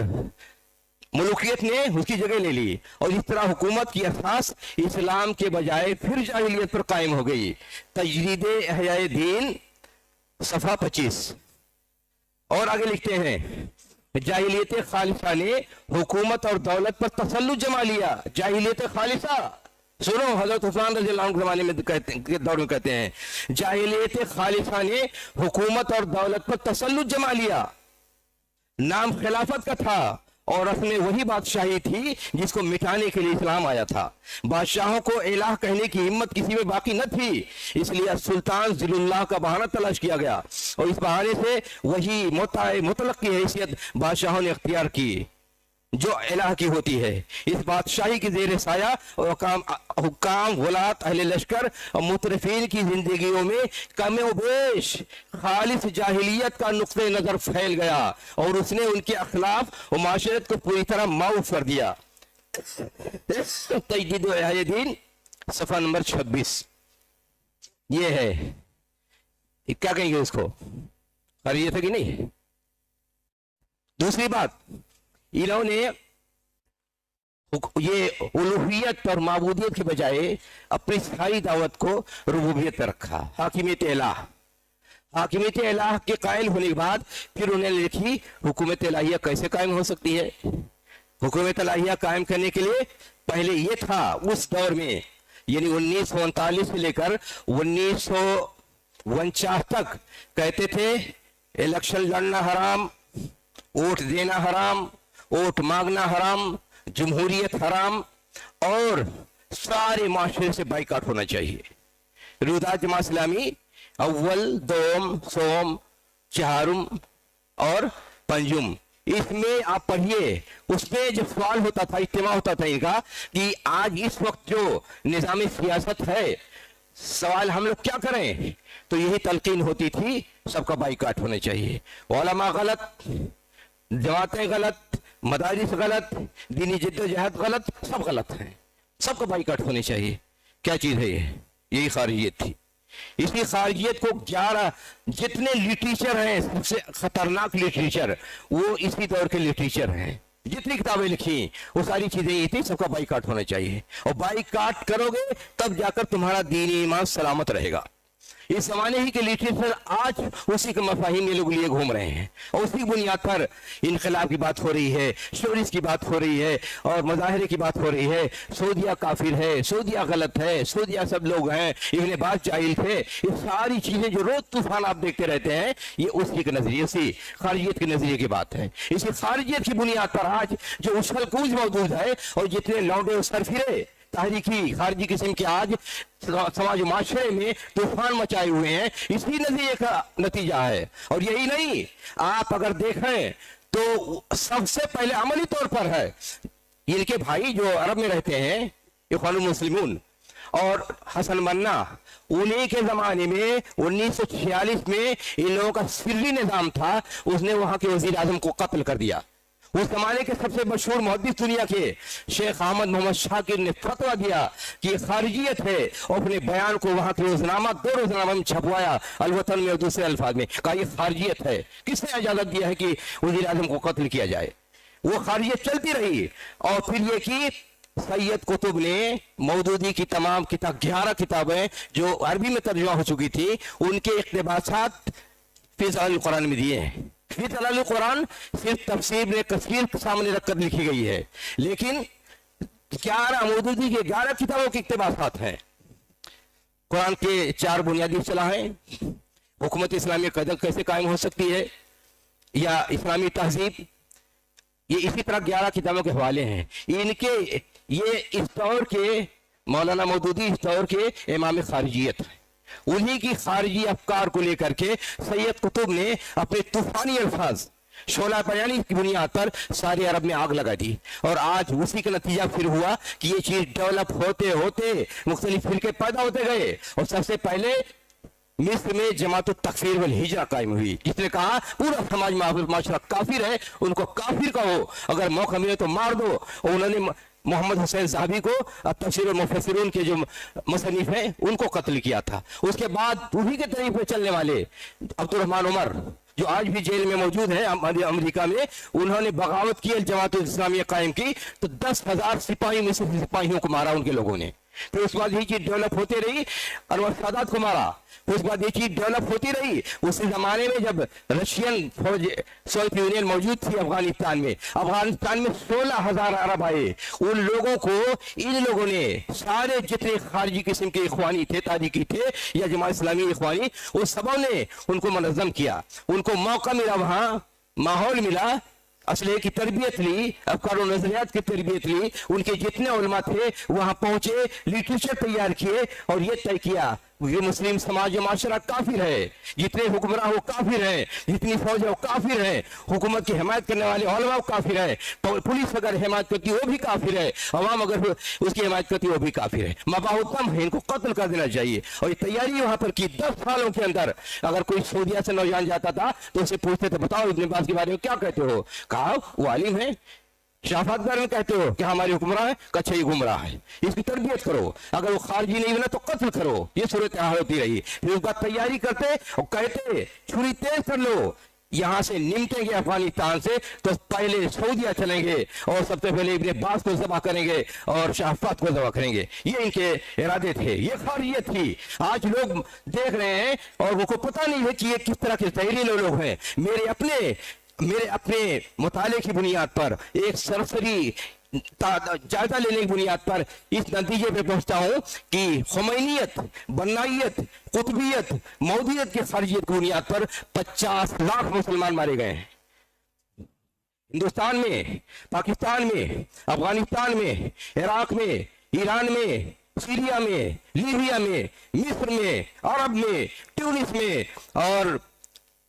ملوکیت نے اس کی جگہ لے لی، اور اس طرح حکومت کی اساس اسلام کے بجائے پھر جاہلیت پر قائم ہو گئی۔ تجدید احیاء دین صفحہ 25۔ اور آگے لکھتے ہیں جاہلیت خالصہ نے حکومت اور دولت پر تسلط جما لیا۔ جاہلیت خالصہ سنو، حضرت عثمان رضی اللہ عنہ کے زمانے میں دور میں کہتے ہیں جاہلیت خالصہ نے حکومت اور دولت پر تسلط جما لیا۔ نام خلافت کا تھا اور اصل وہی بادشاہی تھی جس کو مٹانے کے لیے اسلام آیا تھا۔ بادشاہوں کو الہ کہنے کی ہمت کسی میں باقی نہ تھی، اس لیے سلطان ذل اللہ کا بہانہ تلاش کیا گیا، اور اس بہانے سے وہی مطلق کی حیثیت بادشاہوں نے اختیار کی جو الہ کی ہوتی ہے۔ اس بادشاہی کی زیر سایہ اور حکام، غلاط، اہل لشکر اور مترفین کی زندگیوں میں کم و بیش خالص جاہلیت کا نقطہ نظر پھیل گیا، اور اس نے ان کے اخلاق و معاشرت کو پوری طرح معاف کر دیا۔ تجدید احیاء دین صفحہ نمبر 26 یہ ہے۔ کیا کہیں گے اس کو؟ خاریت ہے کہ نہیں؟ دوسری بات، انہوں نے یہ الوہیت اور معبودیت کے بجائے اپنی ساری دعوت کو ربوبیت پر رکھا، حاکمیت الہ۔ حاکمیت الہ کے قائل ہونے کے بعد پھر انہوں نے لکھی حکومت الہیہ کیسے قائم ہو سکتی ہے۔ حکومت الہیہ قائم کرنے کے لیے پہلے یہ تھا اس دور میں، یعنی 1939 سے لے کر 1949 تک کہتے تھے الیکشن لڑنا حرام، ووٹ دینا حرام، ووٹ مانگنا حرام، جمہوریت حرام، اور سارے معاشرے سے بائیکاٹ ہونا چاہیے۔ رودات جماعت اسلامی اول، دوم، سوم، چہارم اور پنجم اس میں آپ پڑھیے، اس میں جو سوال ہوتا تھا، اجتماع ہوتا تھا ان کا کہ آج اس وقت جو نظام سیاست ہے، سوال ہم لوگ کیا کریں؟ تو یہی تلقین ہوتی تھی، سب کا بائیکاٹ ہونا چاہیے، علماء غلط، جماعتیں غلط، مدارس غلط، دینی جدوجہد غلط، سب غلط ہیں، سب کا بائیکاٹ ہونے چاہیے۔ کیا چیز ہے یہ؟ یہی خارجیت تھی۔ اس لیے خارجیت کو 11 جتنے لٹریچر ہیں، سب سے خطرناک لٹریچر وہ اسی دور کے لٹریچر ہیں، جتنی کتابیں لکھی وہ ساری چیزیں یہ تھی، سب کا بائیکاٹ ہونا چاہیے، اور بائیکاٹ کرو گے تب جا کر تمہارا دین ایمان سلامت رہے گا۔ اس زمانے ہی کے لٹریچر آج اسی کے مفاہیم یہ لوگ لیے گھوم رہے ہیں، اور اسی بنیاد پر انقلاب کی بات ہو رہی ہے، شورش کی بات ہو رہی ہے، اور مظاہرے کی بات ہو رہی ہے۔ سعودیہ کافر ہے، سعودیہ غلط ہے، سعودیہ سب لوگ ہیں، ابن باز جاہل تھے، یہ ساری چیزیں جو روز طوفان آپ دیکھتے رہتے ہیں، یہ اسی کے نظریے سے خارجیت کے نظریے کی بات ہے۔ اسی خارجیت کی بنیاد پر آج جو اچھل کود موجود ہے، اور جتنے لونڈے و سرفرے تحریکی خارجی قسم کے آج سماج و معاشرے میں طوفان مچائے ہوئے ہیں، اسی نظریے کا نتیجہ ہے۔ اور یہی نہیں، آپ اگر دیکھیں تو سب سے پہلے عملی طور پر ہے، ان کے بھائی جو عرب میں رہتے ہیں، اخوان المسلمون اور حسن منا، انہی کے زمانے میں 1946 میں ان لوگوں کا سری نظام تھا، اس نے وہاں کے وزیر اعظم کو قتل کر دیا۔ اس زمانے کے سب سے مشہور محدث دنیا کے شیخ احمد محمد شاکر نے فتویٰ دیا کہ یہ خارجیت ہے، اور اپنے بیان کو وہاں کے روزنامہ 2 روزنامہ میں چھپوایا، الوطن میں اور دوسرے الفاظ میں، کہا یہ خارجیت ہے۔ کس نے اجازت دیا ہے کہ وزیر اعظم کو قتل کیا جائے؟ وہ خارجیت چلتی رہی، اور پھر یہ کہ سید قطب نے مودودی کی تمام 11 کتابیں جو عربی میں ترجمہ ہو چکی تھی، ان کے اقتباسات فی ضلال القرآن میں دیے ہیں۔ فی ضلال القرآن صرف تفسیر میں کثیر سامنے رکھ کر لکھی گئی ہے، لیکن 11 مودودی کے 11 کتابوں کے اقتباسات ہیں۔ قرآن کے 4 بنیادی اصطلاحیں، حکومت اسلامی قدر کیسے قائم ہو سکتی ہے، یا اسلامی تہذیب، یہ اسی طرح 11 کتابوں کے حوالے ہیں۔ ان کے یہ اس دور کے مولانا مودودی اس دور کے امام خارجیت ہیں، انہی کی خارجی افکار کو لے کر کے سید قطب نے اپنے طوفانی الفاظ شعلہ بیانی کی بنیاد پر سارے عرب میں آگ لگا دی، اور آج اسی کا نتیجہ پھر ہوا کہ یہ چیز ڈیولپ ہوتے ہوتے مختلف فرقے پیدا ہوتے گئے، اور سب سے پہلے مصر میں جماعت التکفیر والہجرہ قائم ہوئی، جس نے کہا پورا سماج معاشرہ کافر ہے، ان کو کافر کہو، اگر موقع ملے تو مار دو، اور انہوں نے محمد حسین صحابی کو تفسیر المفسرون کے جو مصنف ہیں ان کو قتل کیا تھا۔ اس کے بعد انہی کے طریق پہ چلنے والے عبد الرحمن عمر جو آج بھی جیل میں موجود ہیں امریکہ میں، انہوں نے بغاوت کی، جماعت اسلامیہ قائم کی، تو 10,000 سپاہی میں سے سپاہیوں کو مارا ان کے لوگوں نے۔ پھر اس بعد یہ چیز ڈیولپ ہوتی رہی، انور سادات کو مارا، اس بعد یہ چیز ڈیولپ ہوتی رہی۔ اسی زمانے میں جب رشین فوج سوویت یونین موجود تھی افغانستان میں 16,000 عرب آئے، ان لوگوں کو ان لوگوں نے سارے جتنے خارجی قسم کے اخوانی تھے، تاریخی تھے یا جماعت اسلامی اخوانی، ان سبوں نے ان کو منظم کیا، ان کو موقع ملا، وہاں ماحول ملا، اسلحے کی تربیت لی، افکار و نظریات کی تربیت لی، ان کے جتنے علماء تھے وہاں پہنچے، لٹریچر تیار کیے، اور یہ طے کیا یہ مسلم سماج و معاشرہ کافر ہے، جتنے حکمراں وہ کافر ہیں، جتنی فوج ہے وہ کافر ہے، حکومت کی حمایت کرنے والے علماء وہ کافر ہے، پولیس اگر حمایت کرتی وہ بھی کافر ہے، عوام اگر اس کی حمایت کرتی وہ بھی کافر ہے، مباحتم ہے، ان کو قتل کر دینا چاہیے۔ اور یہ تیاری وہاں پر کی 10 سالوں کے اندر۔ اگر کوئی سعودیہ سے نوجوان جاتا تھا تو اسے پوچھتے تھے بتاؤ ابن باز کے بارے میں کیا کہتے ہو، کہا وہ عالم ہے، شافات گار میں کہتے ہو کہ ہمارے حکمراں ہیں، کچھ ہی گمراہ ہے، اس کی تربیت کرو، اگر وہ خارجی نہیں بنا تو قتل کرو۔ یہ صورتحال ہوتی رہی۔ پھر اس بات تیاری کرتے اور کہتے چھری تیز کر لو، یہاں سے نمٹیں گے افغانستان سے تو پہلے سعودیہ چلیں گے، اور سب سے پہلے ابن باز کو ذبح کریں گے اور شافات کو ذبح کریں گے۔ یہ ان کے ارادے تھے، یہ خارجیت تھی۔ آج لوگ دیکھ رہے ہیں اور وہ کو پتہ نہیں ہے کہ یہ کس طرح کے زہریلے لوگ ہیں۔ میرے اپنے مطالعے کی بنیاد پر، ایک سرسری جائزہ لینے کی بنیاد پر اس نتیجے پہ پہنچتا ہوں کہ خمینیت، بنائیت، قطبیت، مودیت کی خارجیت کی بنیاد پر 50 لاکھ مسلمان مارے گئے ہیں، ہندوستان میں، پاکستان میں، افغانستان میں، عراق میں، ایران میں، سیریا میں، لیبیا میں، مصر میں، عرب میں، ٹیونس میں اور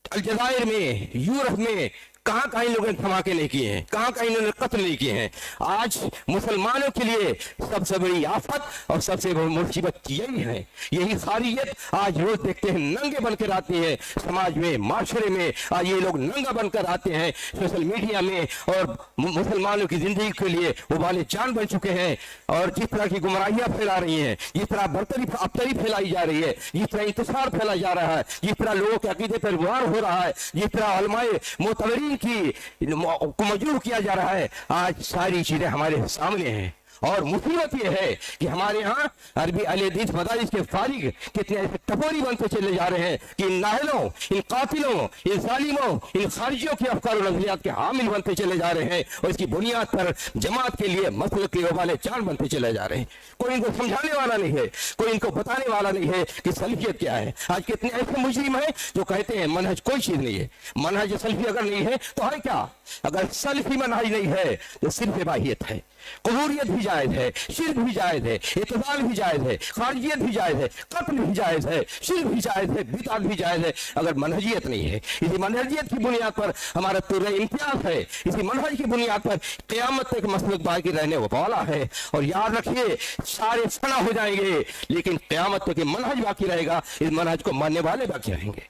الجزائر میں، یورپ میں، कहाँ कहीं लोगों ने धमाके नहीं किए हैं, कहाँ कहीं इन्होंने कत्ल नहीं किए हैं। आज मुसलमानों के लिए सबसे बड़ी आफत और सबसे बड़ी मुसीबत यही है, यही खारियत आज रोज देखते हैं नंगे बनकर आती है समाज में, माशरे में। आज ये लोग नंगा बनकर आते हैं सोशल मीडिया में और मुसलमानों की जिंदगी के लिए उबाले जान बन चुके हैं। और जिस तरह की गुमराहियां फैला रही हैं, जिस तरह बर्तरी अबतरी फैलाई जा रही है, जिस तरह इंतशार फैला जा रहा है, जिस तरह लोगों के अकीदे पर वार हो रहा है, जिस तरह उलमाए मोतबरीन को मजबूर किया जा रहा है, आज सारी चीजें हमारे सामने हैं। और मुसीबत यह है कि हमारे यहाँ अरबी अल-हदीस मदारिस के फारिग कितने ऐसे टपोरी बनते चले जा रहे हैं कि इन नाहलों, इन कातिलों, इन जालिमों, इन खारिजियों के अफकार और नजरियात के हामिल बनते चले जा रहे हैं और इसकी बुनियाद पर जमात के लिए मसलक के वाले चांद बनते चले जा रहे हैं। कोई इनको समझाने वाला नहीं है, कोई इनको बताने वाला नहीं है कि सल्फियत क्या है। आज कितने ऐसे मुजरिम हैं जो कहते हैं मनहज कोई चीज नहीं है, मनहज सल्फी अगर नहीं है तो है क्या? अगर सल्फी मनहज नहीं है तो सिर्फ बाहियत है, कबूरियत भी जायज है, शिर्क भी जायज है, इत्तिजाल भी जायज है, खारिजियत भी जायज है, कत्ल भी जायज है, शिर्क भी जायज है, बिदअत भी जायज है, अगर मनहजियत नहीं है। इसी मनहजियत की बुनियाद पर हमारा तुर्रे इम्तियाज है, इसी मनहज की बुनियाद पर क़यामत तक मसलक बाकी रहने वाला है। और याद रखिए सारे फना हो जाएंगे लेकिन क़यामत तक मनहज बाकी रहेगा, इस मनहज को मानने वाले बाकी रहेंगे।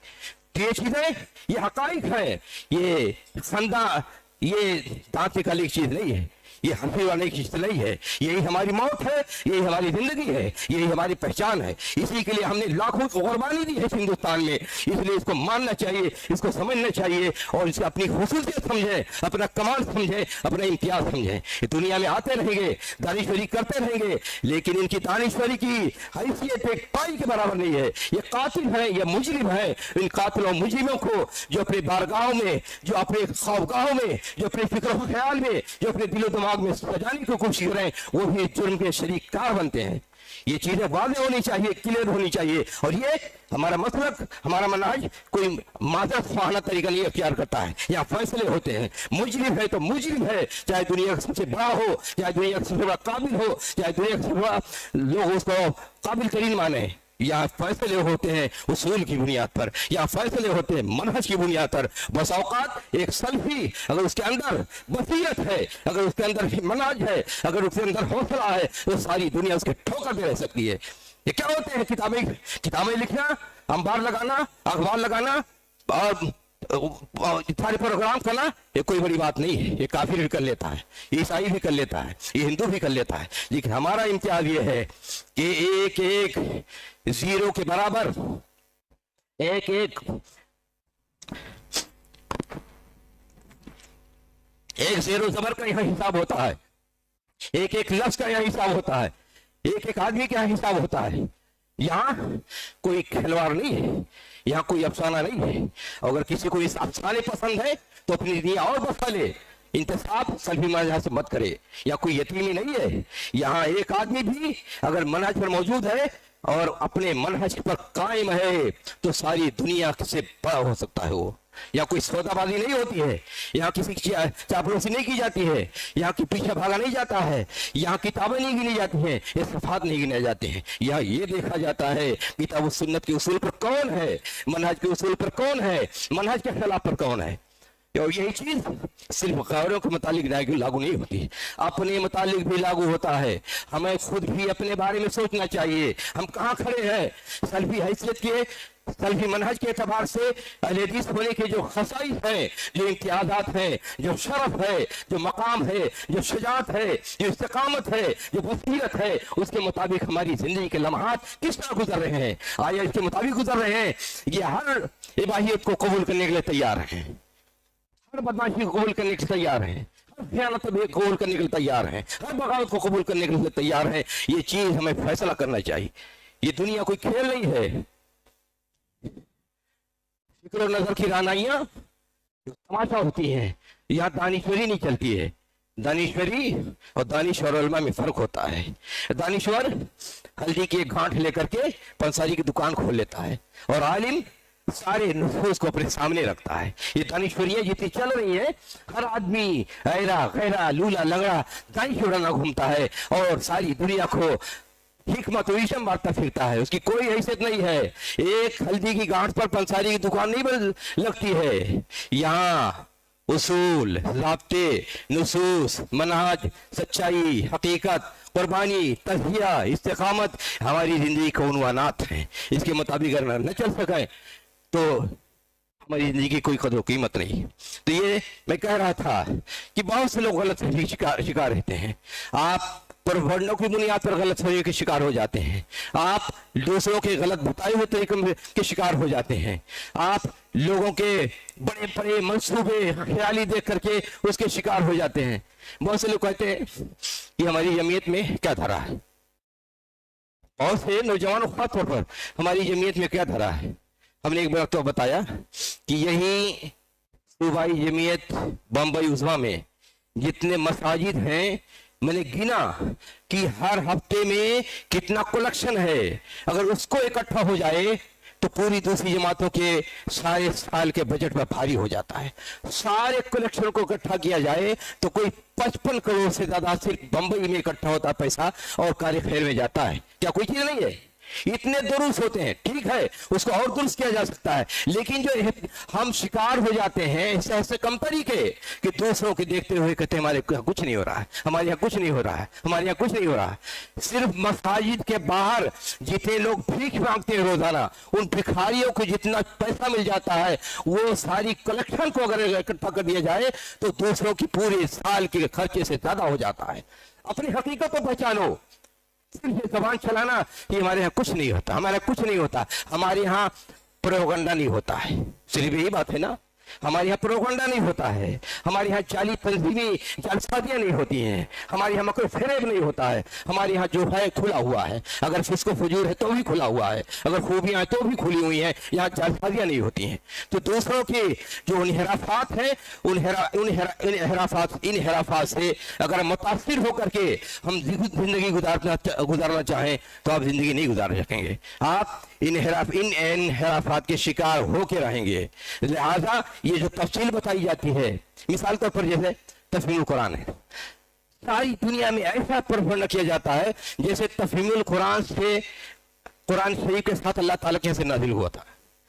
ये चीजें, ये हकाइक है, ये फंदा, ये दांत का चीज नहीं है, ये हंसी वाले की चीज नहीं है। यही हमारी मौत है, यही हमारी जिंदगी है, यही हमारी पहचान है। इसी के लिए हमने लाखों की कुर्बानी दी है हिंदुस्तान में, इसलिए इसको मानना चाहिए, इसको समझना चाहिए और इसको अपनी खुसूसियत समझे, अपना कमाल समझे, अपना इम्तियाज समझे। ये दुनिया में आते रहेंगे, दानिश्वरी करते रहेंगे, लेकिन इनकी दानिश्वरी की हैसियत एक पाई के बराबर नहीं है। ये कातिल है, ये मुजरिम है। इन कातिलों मुजरिमों को जो अपने बारगाहों में, जो अपने खौफगाहों में, जो अपने फिक्र ख्याल में, जो अपने दिलो दिमाग में सजाने की कोशिश करें, वो भी जुर्म के शरीककार बनते हैं। ये चीजें वाज़ेह होनी चाहिए, क्लियर होनी चाहिए। और ये हमारा मसलक, हमारा मनहज कोई माजरत ख्वाहाना तरीका नहीं अख्तियार करता है। यहाँ फैसले होते हैं, मुजरिम है तो मुजरिम है, चाहे दुनिया का सबसे बड़ा हो, चाहे दुनिया का सबसे बड़ा काबिल हो, चाहे दुनिया का सबसे बड़ा लोग उसको काबिल तरीन माने। यहाँ फैसले होते हैं उसूल की बुनियाद पर, यहाँ फैसले होते हैं मनहज की बुनियाद पर। बस औकात एक सल्फी अगर उसके अंदर बसीरत है, अगर उसके अंदर मनहज है, अगर उसके अंदर हौसला है, तो सारी दुनिया उसके ठोकर दे रह सकती है। ये क्या होते हैं? किताबें लिखना, अंबार लगाना, अखबार लगाना और सारे प्रोग्राम करना, ये कोई बड़ी बात नहीं है। ये काफिर भी कर लेता है, ईसाई भी कर लेता है, ये हिंदू भी कर लेता है। लेकिन हमारा इम्तियाज ये है कि एक एक जीरो के बराबर, एक एक जेरो जबर का यहाँ हिसाब होता है, एक एक लफ्ज का यहाँ हिसाब होता है, एक एक आदमी का यहाँ हिसाब होता है। यहाँ कोई खिलवाड़ नहीं है, यहाँ कोई अफसाना नहीं है। अगर किसी को इस अफसाने पसंद है तो अपनी दुनिया और बसा ले, इंतसाब सल्फी मनहज से मत करे। या कोई यतीमी नहीं है, यहाँ एक आदमी भी अगर मनहज पर मौजूद है और अपने मनहज पर कायम है तो सारी दुनिया से बड़ा हो सकता है वो। यहाँ कोई सौदाबाजी नहीं होती है, यहाँ किसी की चापलूसी नहीं की जाती है, यहाँ की पीछे भागा नहीं जाता है, यहाँ किताबें नहीं गिनी जाती हैं, ये सफात नहीं गिने जाते हैं। यहाँ ये देखा जाता है किताब और सुन्नत के उसूल पर कौन है, मनहज के उसूल पर कौन है, मनहज के खिलाफ पर कौन है। और यही चीज सिर्फ गैरों के मुतालिक लागू नहीं होती, अपने मुतालिक भी लागू होता है। हमें खुद भी अपने बारे में सोचना चाहिए, हम कहाँ खड़े हैं। सल्फी हैसियत के, सल्फी मनहज के एतबार से अहले हदीस होने के जो खसाइस हैं, जो इम्तियाजात हैं, जो शरफ है, जो मकाम है, जो शजात है, जो इस्तिकामत है, जो बसीरत है, उसके मुताबिक हमारी जिंदगी के लम्हात किस तरह गुजर रहे हैं, आया इसके मुताबिक गुजर रहे हैं। ये हर इबाहियत को कबूल करने के लिए तैयार हैं, हर बदमाशी को कबूल करने के लिए तैयार हैं, हर खयानत को कबूल करने के लिए तैयार हैं, हर बगावत को कबूल करने के लिए तैयार हैं। ये चीज हमें फैसला करना चाहिए। ये दुनिया कोई खेल नहीं है। फिक्र नजर की रानाइयां तमाशा होती हैं, यहाँ दानिश्वरी नहीं चलती है। दानिश्वरी और दानिश्वर उलमा में फर्क होता है। दानिश्वर हल्दी की एक गांठ लेकर के पंसारी की दुकान खोल लेता है और आलिम सारे नुफूस को अपने सामने रखता है। ये दानिश्वरियां जितनी चल रही है, हर आदमी ऐरा गैरा लूला लगड़ा दानिश्वराना घूमता है और सारी दुनिया को हिकमत विशम बांटता फिरता है, उसकी कोई हैसियत नहीं है। एक हल्दी की गांठ पर पंसारी की दुकान नहीं लगती है। यहाँ उसूल, ज़ाब्ते, नुसूस, मनहाज, सच्चाई, हकीकत, कुर्बानी, तज़किया, इस्तिक़ामत हमारी ज़िंदगी के उन्वानात हैं। इसके मुताबिक अगर न चल सके तो हमारी ज़िंदगी की कोई कदर कीमत नहीं। तो ये मैं कह रहा था कि बहुत से लोग गलत फहमी शिकार रहते हैं। आप परवड़नों की बुनियाद पर गलत फहमी के शिकार हो जाते हैं। आप दूसरों के गलत बताए हुए तरीके के शिकार हो जाते हैं। आप लोगों के बड़े बड़े मंसूबे ख्याली देख करके उसके शिकार हो जाते हैं। बहुत से लोग कहते हैं कि हमारी जमीयत में क्या धरा है, बहुत से नौजवानों खास तौर पर हमारी जमीयत में क्या धरा है। हमने एक बार तो बताया कि यही सूबाई जमीयत बम्बई उज़्मा में जितने मसाजिद हैं, मैंने गिना कि हर हफ्ते में कितना कलेक्शन है। अगर उसको इकट्ठा हो जाए तो पूरी दूसरी जमातों के सारे साल के बजट में भारी हो जाता है। सारे कलेक्शन को इकट्ठा किया जाए तो कोई 55 करोड़ से ज्यादा सिर्फ बंबई में इकट्ठा होता पैसा और कार्य खैर में जाता है। क्या कोई चीज नहीं है? इतने दुरुस्त होते हैं, ठीक है, उसको और दुरुस्त किया जा सकता है, लेकिन जो हम शिकार हो जाते हैं ऐसे कम तरीके कि दूसरों के देखते हुए कहते हैं हमारे यहाँ कुछ नहीं हो रहा है, हमारे यहाँ कुछ नहीं हो रहा है, हमारे यहाँ कुछ नहीं हो रहा है। सिर्फ मसाजिद के बाहर जितने लोग भीख मांगते हैं रोजाना, उन भिखारियों को जितना पैसा मिल जाता है वो सारी कलेक्शन को अगर इकट्ठा कर दिया जाए तो दूसरों की पूरे साल के खर्चे से ज्यादा हो जाता है। अपनी हकीकत को पहचानो। सिर्फ ये जबान चलाना कि हमारे यहाँ कुछ नहीं होता, हमारे कुछ नहीं होता, हमारे यहाँ प्रोपगंडा नहीं होता है, सिर्फ यही बात है ना। हमारे यहाँ प्रोपगंडा नहीं होता है, हमारे यहाँ जाली तंजीमी जालसाजियाँ नहीं होती हैं, हमारे यहाँ कोई फरेब नहीं होता है, हमारे यहाँ जो है खुला हुआ है। अगर फिस्को फजूर है तो भी खुला हुआ है, अगर खूबियाँ हैं तो भी खुली हुई हैं, यहाँ जालसाजियाँ नहीं होती हैं। तो दूसरों के जो इनहराफात है इनहराफात से अगर मुतासिर होकर के हम जिंदगी गुजारना चाहें तो आप जिंदगी नहीं गुजार सकेंगे, आप इन इनहराफात के शिकार होके रहेंगे। लिहाजा ये जो तफसील बताई जाती है, मिसाल तौर पर जैसे तफहीमुल कुरान है, सारी दुनिया में ऐसा परफॉर्म किया जाता है जैसे तफहीमुल कुरान से कुरान शरीफ के साथ अल्लाह ताला के से नाजिल हुआ था,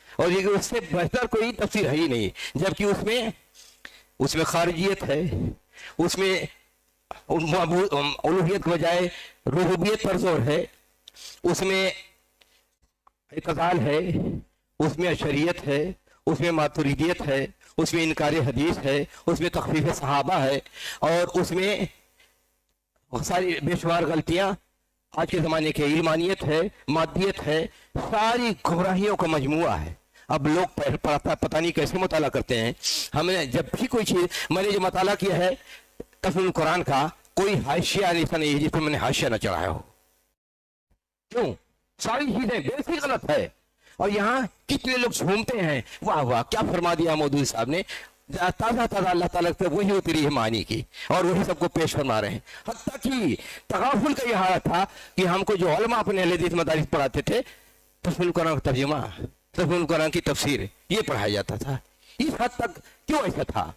और ये उससे बेहतर कोई तफसीर है ही नहीं। जबकि उसमें खारिजियत है, उसमें उलूहियत के बजाय रूबूबियत पर जोर है, उसमें इत्तज़ाल है, उसमें अशरियत है, उसमें मातुरिदियत है, उसमें इनकार हदीस है, उसमें तखफीफ सहाबा है, और उसमें सारी बेशुमार गलतियां आज के ज़माने के इल्मानियत है, मादियत है, सारी गुमराहियों का मजमुआ है। अब लोग पता नहीं कैसे मुताला करते हैं। हमने जब भी कोई चीज़, मैंने जो मुताला किया है तफसीरुल कुरान का, कोई हाशिया ऐसा नहीं है जिस पर मैंने हाशिया न चढ़ाया हो। क्यों? सारी चीजें बेसिक गलत है, और यहाँ कितने लोग झूमते हैं, वाह वाह क्या फरमा दिया मौदूदी साहब ने, ताज़ा अल्लाह ताला पे वही उतरी है मानी की, और वही सबको पेश फरमा रहे हैं। हत्ता कि तगाफुल का यह हाल था कि हमको जो उलमा अपने अहले हदीस मदारिस पढ़ाते थे, तफसीरुल कुरान का तर्जुमा, तफसीरुल कुरान की तफसीर, ये पढ़ाया जाता था। इस हद तक क्यों ऐसा था?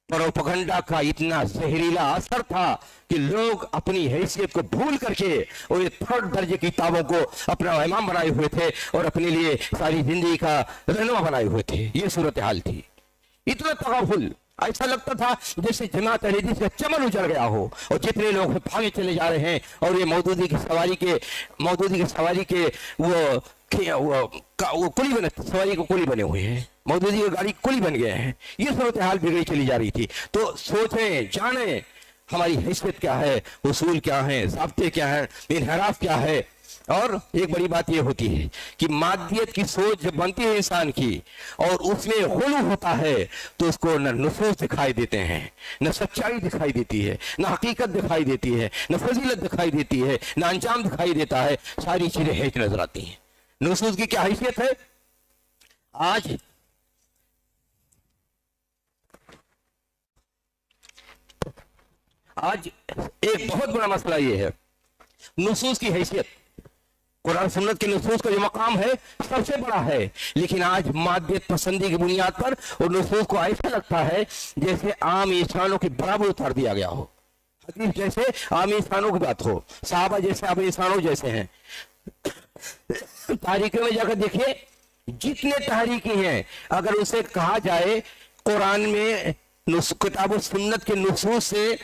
प्रोपगंडा का इतना जहरीला असर था कि लोग अपनी हैसियत को भूल करके और ये थर्ड दर्जे की किताबों को अपना इमाम बनाए हुए थे और अपने लिए सारी जिंदगी का रहनुमा बनाए हुए थे। ये सूरत हाल थी। इतना तगाफुल, ऐसा लगता था जैसे जमात अहले हदीस का चमन उजड़ गया हो, और जितने लोग भागे चले जा रहे हैं, और ये मौदूदी की सवारी के वो कुली बने, सवारी को कुली बने हुए हैं, मौदूदी की गाड़ी कुली बन गए हैं। ये सूरत हाल बिगड़ी चली जा रही थी। तो सोचें, जानें हमारी हैसियत क्या है, उसूल क्या है, ज़ाब्ते क्या है, इनहराफ क्या है। और एक बड़ी बात यह होती है कि मादियत की सोच जब बनती है इंसान की और उसमें गुलू होता है तो उसको न नुसूस दिखाई देते हैं, न सच्चाई दिखाई देती है, न हकीकत दिखाई देती है, न फजीलत दिखाई देती है, न अंजाम दिखाई देता है, सारी चीजें हेच नजर आती हैं। नुसूस की क्या हैसियत है? आज एक बहुत बड़ा मसला यह है, नुसूस की हैसियत। कुरान सुन्नत के नुसूस का जो मकाम है सबसे बड़ा है, लेकिन आज मादियत पसंदी की बुनियाद पर और नुसूस को ऐसा लगता है जैसे आम इंसानों के बराबर उतार दिया गया हो। हदीस जैसे आम इंसानों की बात हो, सहाबा जैसे आम इंसानों जैसे हैं। तारीखों में जाकर देखिए, जितने तहरीकी हैं, अगर उसे कहा जाए कुरान में किताब और सुन्नत के नुसूस से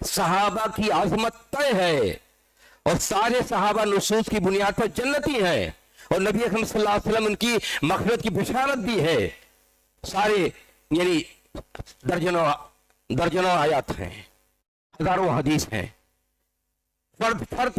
सहाबा की आजमत तय है और सारे सहाबा नुसूस की बुनियाद पर जन्नती हैं और नबी अकरम सल्लल्लाहु अलैहि वसल्लम उनकी मग़फ़िरत की बिशारत दी है। सारे यानी दर्जनों आयत हैं, हजारों हदीस हैं, फर्द पर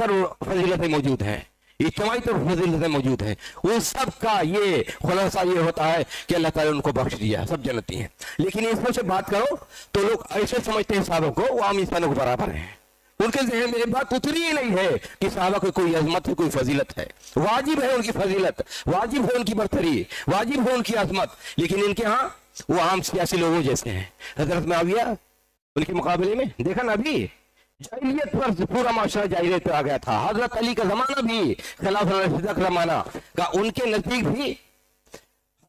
फजीलतें मौजूद हैं, इज्तिमाई तौर पर फजीलतें मौजूद हैं। उन सब का ये खुलासा ये होता है कि अल्लाह ताला उनको बख्श दिया, सब जन्नती हैं। लेकिन इसमें से बात करो तो लोग ऐसे समझते हैं साहबों को वो आम इंसानों के बराबर हैं। उनके ज़हन में बात उतरी ही नहीं है कि साहबा को कोई अजमत है, कोई फजीलत है। वाजिब है उनकी फजीलत, वाजिब है उनकी बरतरी, वाजिब है उनकी अजमत, लेकिन इनके यहाँ वो आम सियासी लोगों जैसे हैं। हजरत मुआविया उनके मुकाबले में देखा ना, अभी जाहिलियत पर पूरा माशरा जाहिलियत पे आ गया था। हजरत अली का जमाना भी खिलाफत राशिदा का जमाना का उनके नजदीक भी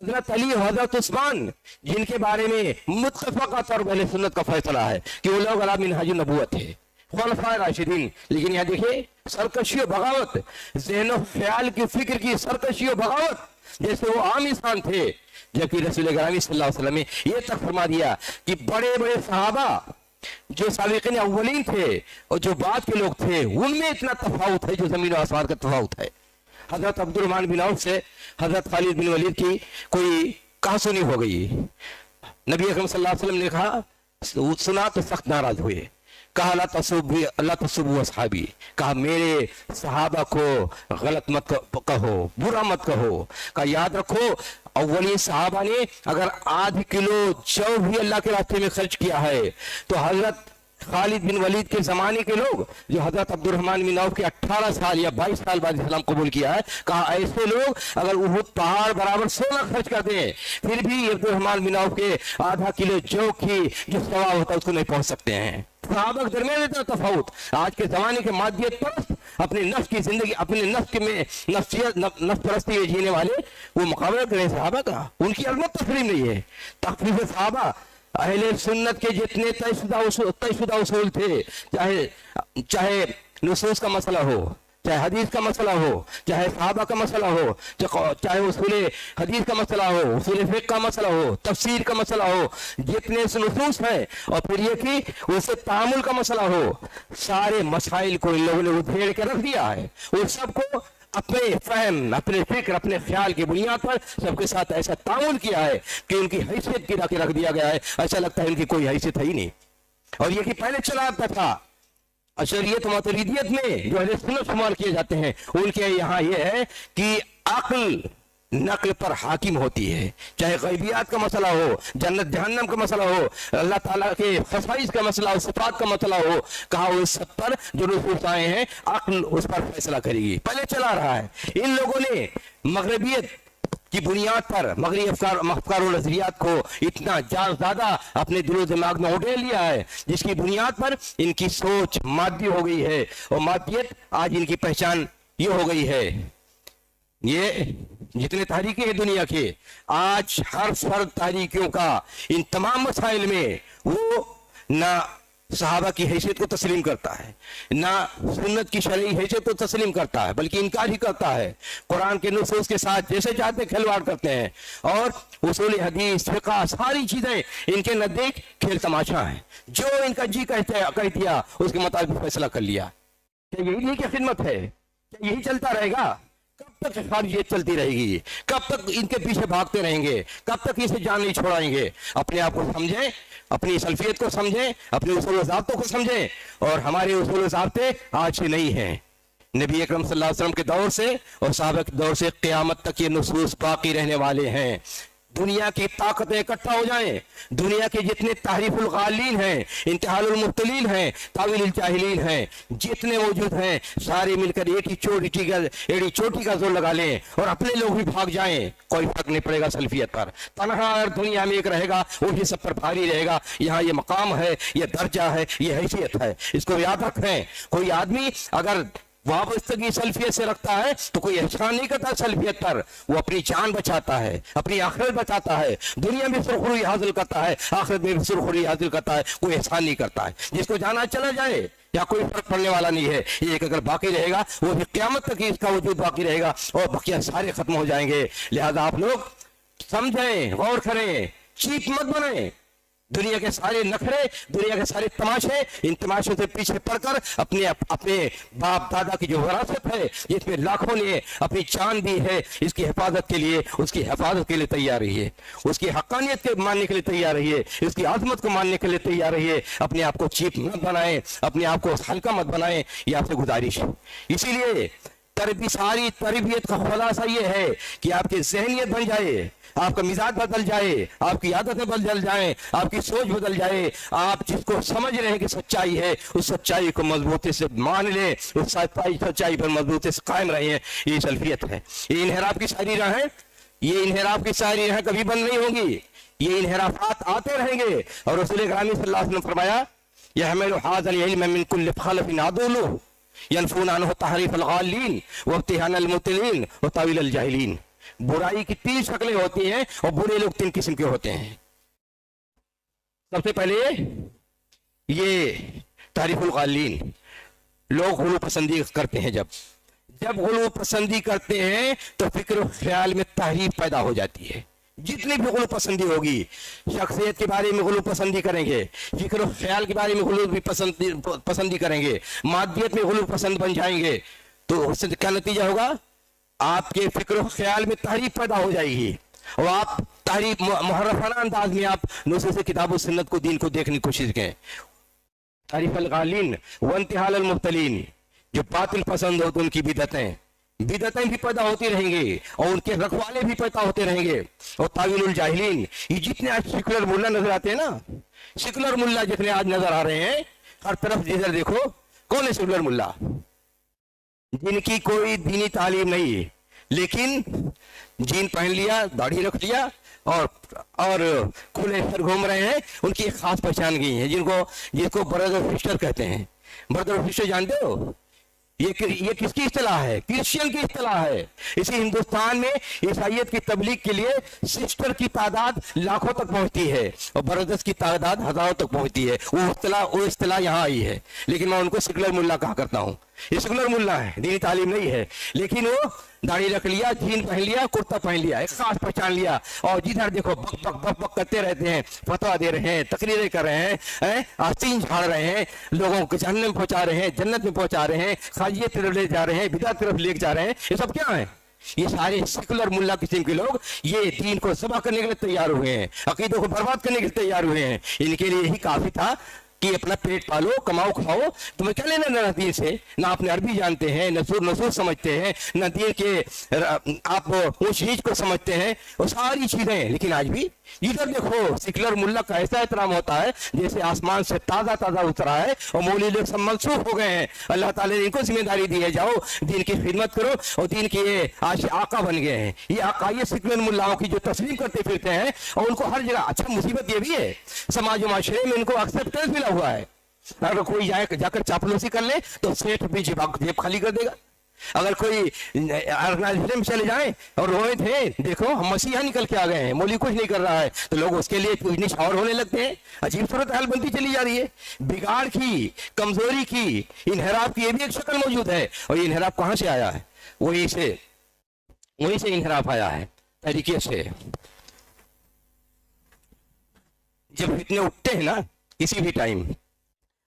हजरत अली और हजरत उस्मान जिनके बारे में मुत्तफ़क़ा तौर पर अहले सुन्नत का फैसला है कि वो लोग अला मिनहाज नबुव्वत थे, खुलफाए राशिदीन। लेकिन यहाँ देखिए सरकशी और बगावत, ज़हन ख्याल की फिक्र की सरकशी और बगावत, जैसे वो आम इंसान थे। जबकि रसूल ग्रामी सल्लल्लाहु अलैहि वसल्लम ने ये तक फरमा दिया कि बड़े बड़े सहाबा जो साबिक़ीन अव्वलीन थे और जो बाद के लोग थे उनमें इतना तफावत है जो जमीन और आसमान का तफावत है। हजरत अब्दुर्रहमान बिन औफ से हजरत खालिद बिन वलीद की कोई कहासुनी हो गई। नबी अकरम सल्लल्लाहु अलैहि वसल्लम ने कहा, सुना तो सख्त नाराज हुए। कहा अल्लाह तसुब्बु अस्हाबी, कहा मेरे सहाबा को गलत मत कहो, बुरा मत कहो। कहा याद रखो अव्वली सहाबा ने अगर आध किलो जौ भी अल्लाह के रास्ते में खर्च किया है तो हजरत खालिद बिन वलीद के जमाने के लोग जो हजरत अब्दुर्रहमान बिन औफ के 18 साल या 22 साल बाद इस्लाम कबूल किया है, कहा ऐसे लोग अगर उहुद पहाड़ बराबर सोना खर्च कर दें फिर भी अब्दुर्रहमान बिन औफ के आधा किलो जौ की जो सवाब होता है उसको नहीं पहुंच सकते हैं। सहाबा के दरमियान इतना तफावत। आज के जमाने के मादियत परस्त, अपने नफ्स की जिंदगी, अपने नफ्स में नफ्स परस्ती में जीने वाले वो मुकाबला करें सहाबा का, उनकी अजमत तस्लीम नहीं है। तखफीफ सहाबा अहले सुन्नत के जितने तयशुदा उसूल थे, चाहे नुसूस का मसला हो, चाहे हदीस का मसला हो, चाहे सहाबा का मसला हो, चाहे उसूले हदीस का मसला हो, उसूले फिक़्ह का मसला हो, तफसीर का मसला हो, जितने नुसूस हैं और फिर ये कि उससे तामुल का मसला हो, सारे मसाइल को इन लोगों ने उधेड़ के रख दिया है। उन सबको अपने फहम, अपने फिक्र, अपने ख्याल की बुनियाद पर सबके साथ ऐसा तामुल किया है कि उनकी हैसियत गिरा के रख दिया गया है। ऐसा लगता है इनकी कोई हैसियत है ही नहीं। और ये कि पहले चला आता था अशरियत मतरीदियत में जो अहले सुन्नत शुमार किए जाते हैं, उनके यहाँ ये है कि अक्ल नक्ल पर हाकिम होती है। चाहे गैबियात का मसला हो, जन्नत जहन्नम का मसला हो, अल्लाह ताला के खसाइस का मसला हो, सिफात का मसला हो, कहा उस सब पर जो नुसूस आए हैं अक्ल उस पर फैसला करेगी। पहले चला रहा है। इन लोगों ने मगरबियत की बुनियाद पर मगरी अफकार और नजरियात को इतना ज्यादा अपने दिलो दिमाग में उठे लिया है जिसकी बुनियाद पर इनकी सोच मादी हो गई है और मादियत आज इनकी पहचान ये हो गई है। ये जितने तारीखें हैं दुनिया के, आज हर फर्द तारीखों का इन तमाम मसाइल में वो ना सहाबा की हैसियत को तस्लीम करता है, ना सुन्नत की शरई हैसियत को तस्लीम करता है, बल्कि इनकार ही करता है। कुरान के नुसूस के साथ जैसे चाहते खिलवाड़ करते हैं और उसूल हदीस फिक़ह सारी चीजें इनके नजदीक खेल तमाशा है। जो इनका जी कह दिया उसके मुताबिक फैसला कर लिया। क्या यही नहीं की खिदमत है? क्या यही चलता रहेगा? कब तक खारिजियत चलती रहेगी? कब तक इनके पीछे भागते रहेंगे? कब तक इसे जान नहीं छोड़ाएंगे? अपने आप को समझें, अपनी सल्फियत को समझें, अपने उसूल ज़ाब्तों को समझें। और हमारे उसूल ज़ाब्ते आज से नहीं हैं, नबी अकरम सल्लल्लाहु अलैहि वसल्लम के दौर से और सहाबा के दौर से क़यामत तक ये नुसूस बाकी रहने वाले हैं। दुनिया की ताकतें इकट्ठा हो जाएं, दुनिया के जितने तारीफुल गालिन हैं, इंतहालुल मुब्तलीन हैं, तावीलुल जाहिलीन हैं, जितने मौजूद हैं, सारे मिलकर एक ही चोटी का जोर लगा लें और अपने लोग भी भाग जाएं, कोई फर्क नहीं पड़ेगा सल्फियत पर। तनहा दुनिया में एक रहेगा, वही सब पर भारी रहेगा। यहाँ ये मकाम है, ये दर्जा है, ये हैसियत है, इसको याद रखें। कोई आदमी अगर वाबस्तगी सल्फियत से रखता है तो कोई एहसान नहीं करता सल्फियत पर, वो अपनी जान बचाता है, अपनी आखिरत बचाता है, दुनिया में सुरखुरी हासिल करता है, आखिरत में भी सुरखुरी हासिल करता है, कोई एहसान नहीं करता है। जिसको जाना चला जाए, या कोई फर्क पड़ने वाला नहीं है। ये एक अगर बाकी रहेगा वो भी क़यामत तक इसका वजूद बाकी रहेगा और बकिया सारे खत्म हो जाएंगे। लिहाजा आप लोग समझें, गौर करें, चीप मत बने। दुनिया के सारे नखरे, दुनिया के सारे तमाशे, इन तमाशों से पीछे पड़कर अपने बाप दादा की जो विरासत है, जिसमें लाखों ने अपनी जान दी है, इसकी हिफाजत के लिए, उसकी हिफाजत के लिए तैयार रहिए, उसकी हक्कानियत के मानने के लिए तैयार रहिए, इसकी आजमत को मानने के लिए तैयार रहिए। अपने आप को चीप मत बनाएं, अपने आप को हल्का मत बनाएं, ये आपसे गुजारिश है। इसीलिए सारी तरबियत का खुलासा ये है कि आपकी ज़हनियत बन जाए, आपका मिजाज बदल जाए, आपकी आदतें बदल जाएं, आपकी सोच बदल जाए। आप जिसको समझ रहे हैं कि सच्चाई है, उस सच्चाई को मजबूती से मान लें, उस सच्चाई पर मजबूती से कायम रहें। ये सल्फियत है। ये इनहराफ की सारी राहें, ये इनहराफ की सारी राहें कभी बंद नहीं होंगी, ये इनहराफात आते रहेंगे। और रसूल अकरम सल्लल्लाहु अलैहि वसल्लम फरमाया, यहमिलु हाज़ल इल्म मिन कुल्लि खलफिन अदुलु यनफून अन्हु तहरीफ अल-गालिन व इब्तिहान अल-मुबतिलीन व तावील अल-जाहिलीन। बुराई की 3 शक्लें होती हैं और बुरे लोग 3 किस्म के होते हैं। सबसे पहले ये तारीफुल गालिन, लोग गुलू पसंदी करते हैं। जब गुलू पसंदी करते हैं तो फिक्र ख्याल में तहरीफ पैदा हो जाती है। जितनी भी गुलू पसंदी होगी, शख्सियत के बारे में गुलू पसंदी करेंगे, फिक्र ख्याल के बारे में गुलू भी पसंदी करेंगे, मादियत में गुलू पसंद बन जाएंगे, तो उससे क्या नतीजा होगा? आपके फिक्र ख्याल में तहरीफ पैदा हो जाएगी और आप तहरीफ मुहर्रफाना अंदाज में आप नुसूस किताब और सुन्नत को, दीन को देखने की कोशिश करें। तारीफ अल-गालिन व इंतिहाल अल-मुब्तलीन, जो बातिल पसंद हो तो उनकी बिदअतें भी पैदा होती रहेंगी और उनके रखवाले भी पैदा होते रहेंगे। और तावीलुल जाहिलीन, ये जितने आज सेकुलर मुल्ला नजर आते हैं ना, सेकुलर मुल्ला जितने आज नजर आ रहे हैं, हर तरफ जिधर देखो, कौन है सेकुलर मुल्ला? जिनकी कोई दीनी तालीम नहीं, लेकिन जीन पहन लिया, दाढ़ी रख लिया और खुले सर घूम रहे हैं। उनकी एक खास पहचान गई है, जिसको ब्रदर सिस्टर कहते हैं। ब्रदर सिस्टर जानते हो? ये किसकी इस्तिलाह है? क्रिश्चियन की इस्तिलाह है। इसी हिंदुस्तान में ईसाइयत की तबलीग के लिए सिस्टर की तादाद लाखों तक पहुंचती है और ब्रदर्स की तादाद हजारों तक पहुंचती है। वो इस्तिलाह यहाँ आई है, लेकिन मैं उनको सेकुलर मुल्ला कहा करता हूँ। ये सेकुलर मुल्ला है, दीनी तालीम नहीं है, लेकिन वो दाढ़ी रख लिया, जीन पहन लिया, कुर्ता पहन लिया, एक खास पहचान लिया और जिधर देखो बक बक बक बक करते रहते हैं, फतवा दे रहे हैं, तकरीरें कर रहे हैं, आस्तीन झाड़ रहे हैं, लोगों को जहन्नम में पहुंचा रहे हैं, जन्नत में पहुंचा रहे हैं, खाजियत तरफ ले जा रहे हैं, बिदअत तरफ ले जा रहे हैं। ये सब क्या है? ये सारे सेकुलर मुल्ला किस्म के लोग ये दीन को ज़बह करने के लिए तैयार हुए हैं, अकीदों को बर्बाद करने के लिए तैयार हुए हैं। इनके लिए यही काफी था कि अपना पेट पालो, कमाओ, खाओ। तुम्हें क्या लेना ना दीन से? ना अपने अरबी जानते हैं, नसूर समझते हैं, न दीन के आप ऊंच नीच को समझते हैं, वो सारी चीजें। लेकिन आज भी इधर देखो, सेकुलर मुल्ला का ऐसा एहतराम होता है जैसे आसमान से ताजा उतरा है और मौलवी लोग सब मनसूख हो गए हैं। अल्लाह ताला ने इनको जिम्मेदारी दी है, जाओ दीन की खिदमत करो, और दीन के आज आका बन गए हैं। ये आका, ये सेकुलर मुल्लाओं की जो तस्लीम करते फिरते हैं और उनको हर जगह। अच्छा, मुसीबत ये भी है, समाज और माशरे में इनको एक्सेप्टेंस मिला हुआ है। अगर कोई जाकर चापलूसी कर ले तो सेठ भी जेब खाली कर देगा। अगर कोई ऑर्गेनाइजेशन में चले जाएं और रोए थे, देखो हम मसीहा निकल के आ गए हैं, मौलवी कुछ नहीं कर रहा है, तो लोग उसके लिए इतनी शावर होने लगते हैं। अजीब सूरत हाल बनती चली जा रही है। बिगाड़ की, कमजोरी की, इनहराफ की ये भी एक शक्ल मौजूद है। और ये इनहराफ कहां से आया है? वहीं से इनहराफ आया है, तरीके से। जब फितने उठते हैं ना किसी भी टाइम,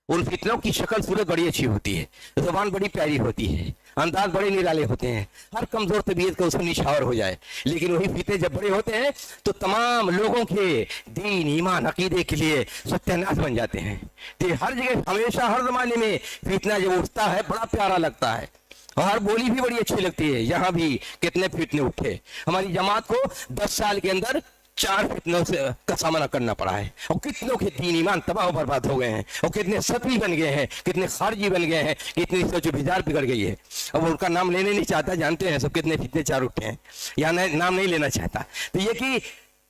उन फितनों की शक्ल सूरत बड़ी अच्छी होती है, जुबान बड़ी प्यारी होती है, अंदाज बड़े निराले होते हैं, हर कमजोर तबीयत का उसमें निछावर हो जाए। लेकिन वही फितने जब बड़े होते हैं तो तमाम लोगों के दीन, ईमान, अकीदे के लिए सत्यानाश बन जाते हैं। तो हर जगह, हमेशा, हर जमाने में फितना जब उठता है बड़ा प्यारा लगता है और हर बोली भी बड़ी अच्छी लगती है। यहाँ भी कितने फितने उठे, हमारी जमात को 10 साल के अंदर 4 फितनों का सामना करना पड़ा है और कितनों के दीन ईमान तबाह बर्बाद हो गए हैं और कितने सतवी बन गए हैं, कितने खारजी बन गए हैं, कितनी सोच विचार बिगड़ गई है। अब उनका नाम लेने नहीं चाहता, जानते हैं सब कितने फितने 4 उठे हैं, या नाम नहीं लेना चाहता। तो ये कि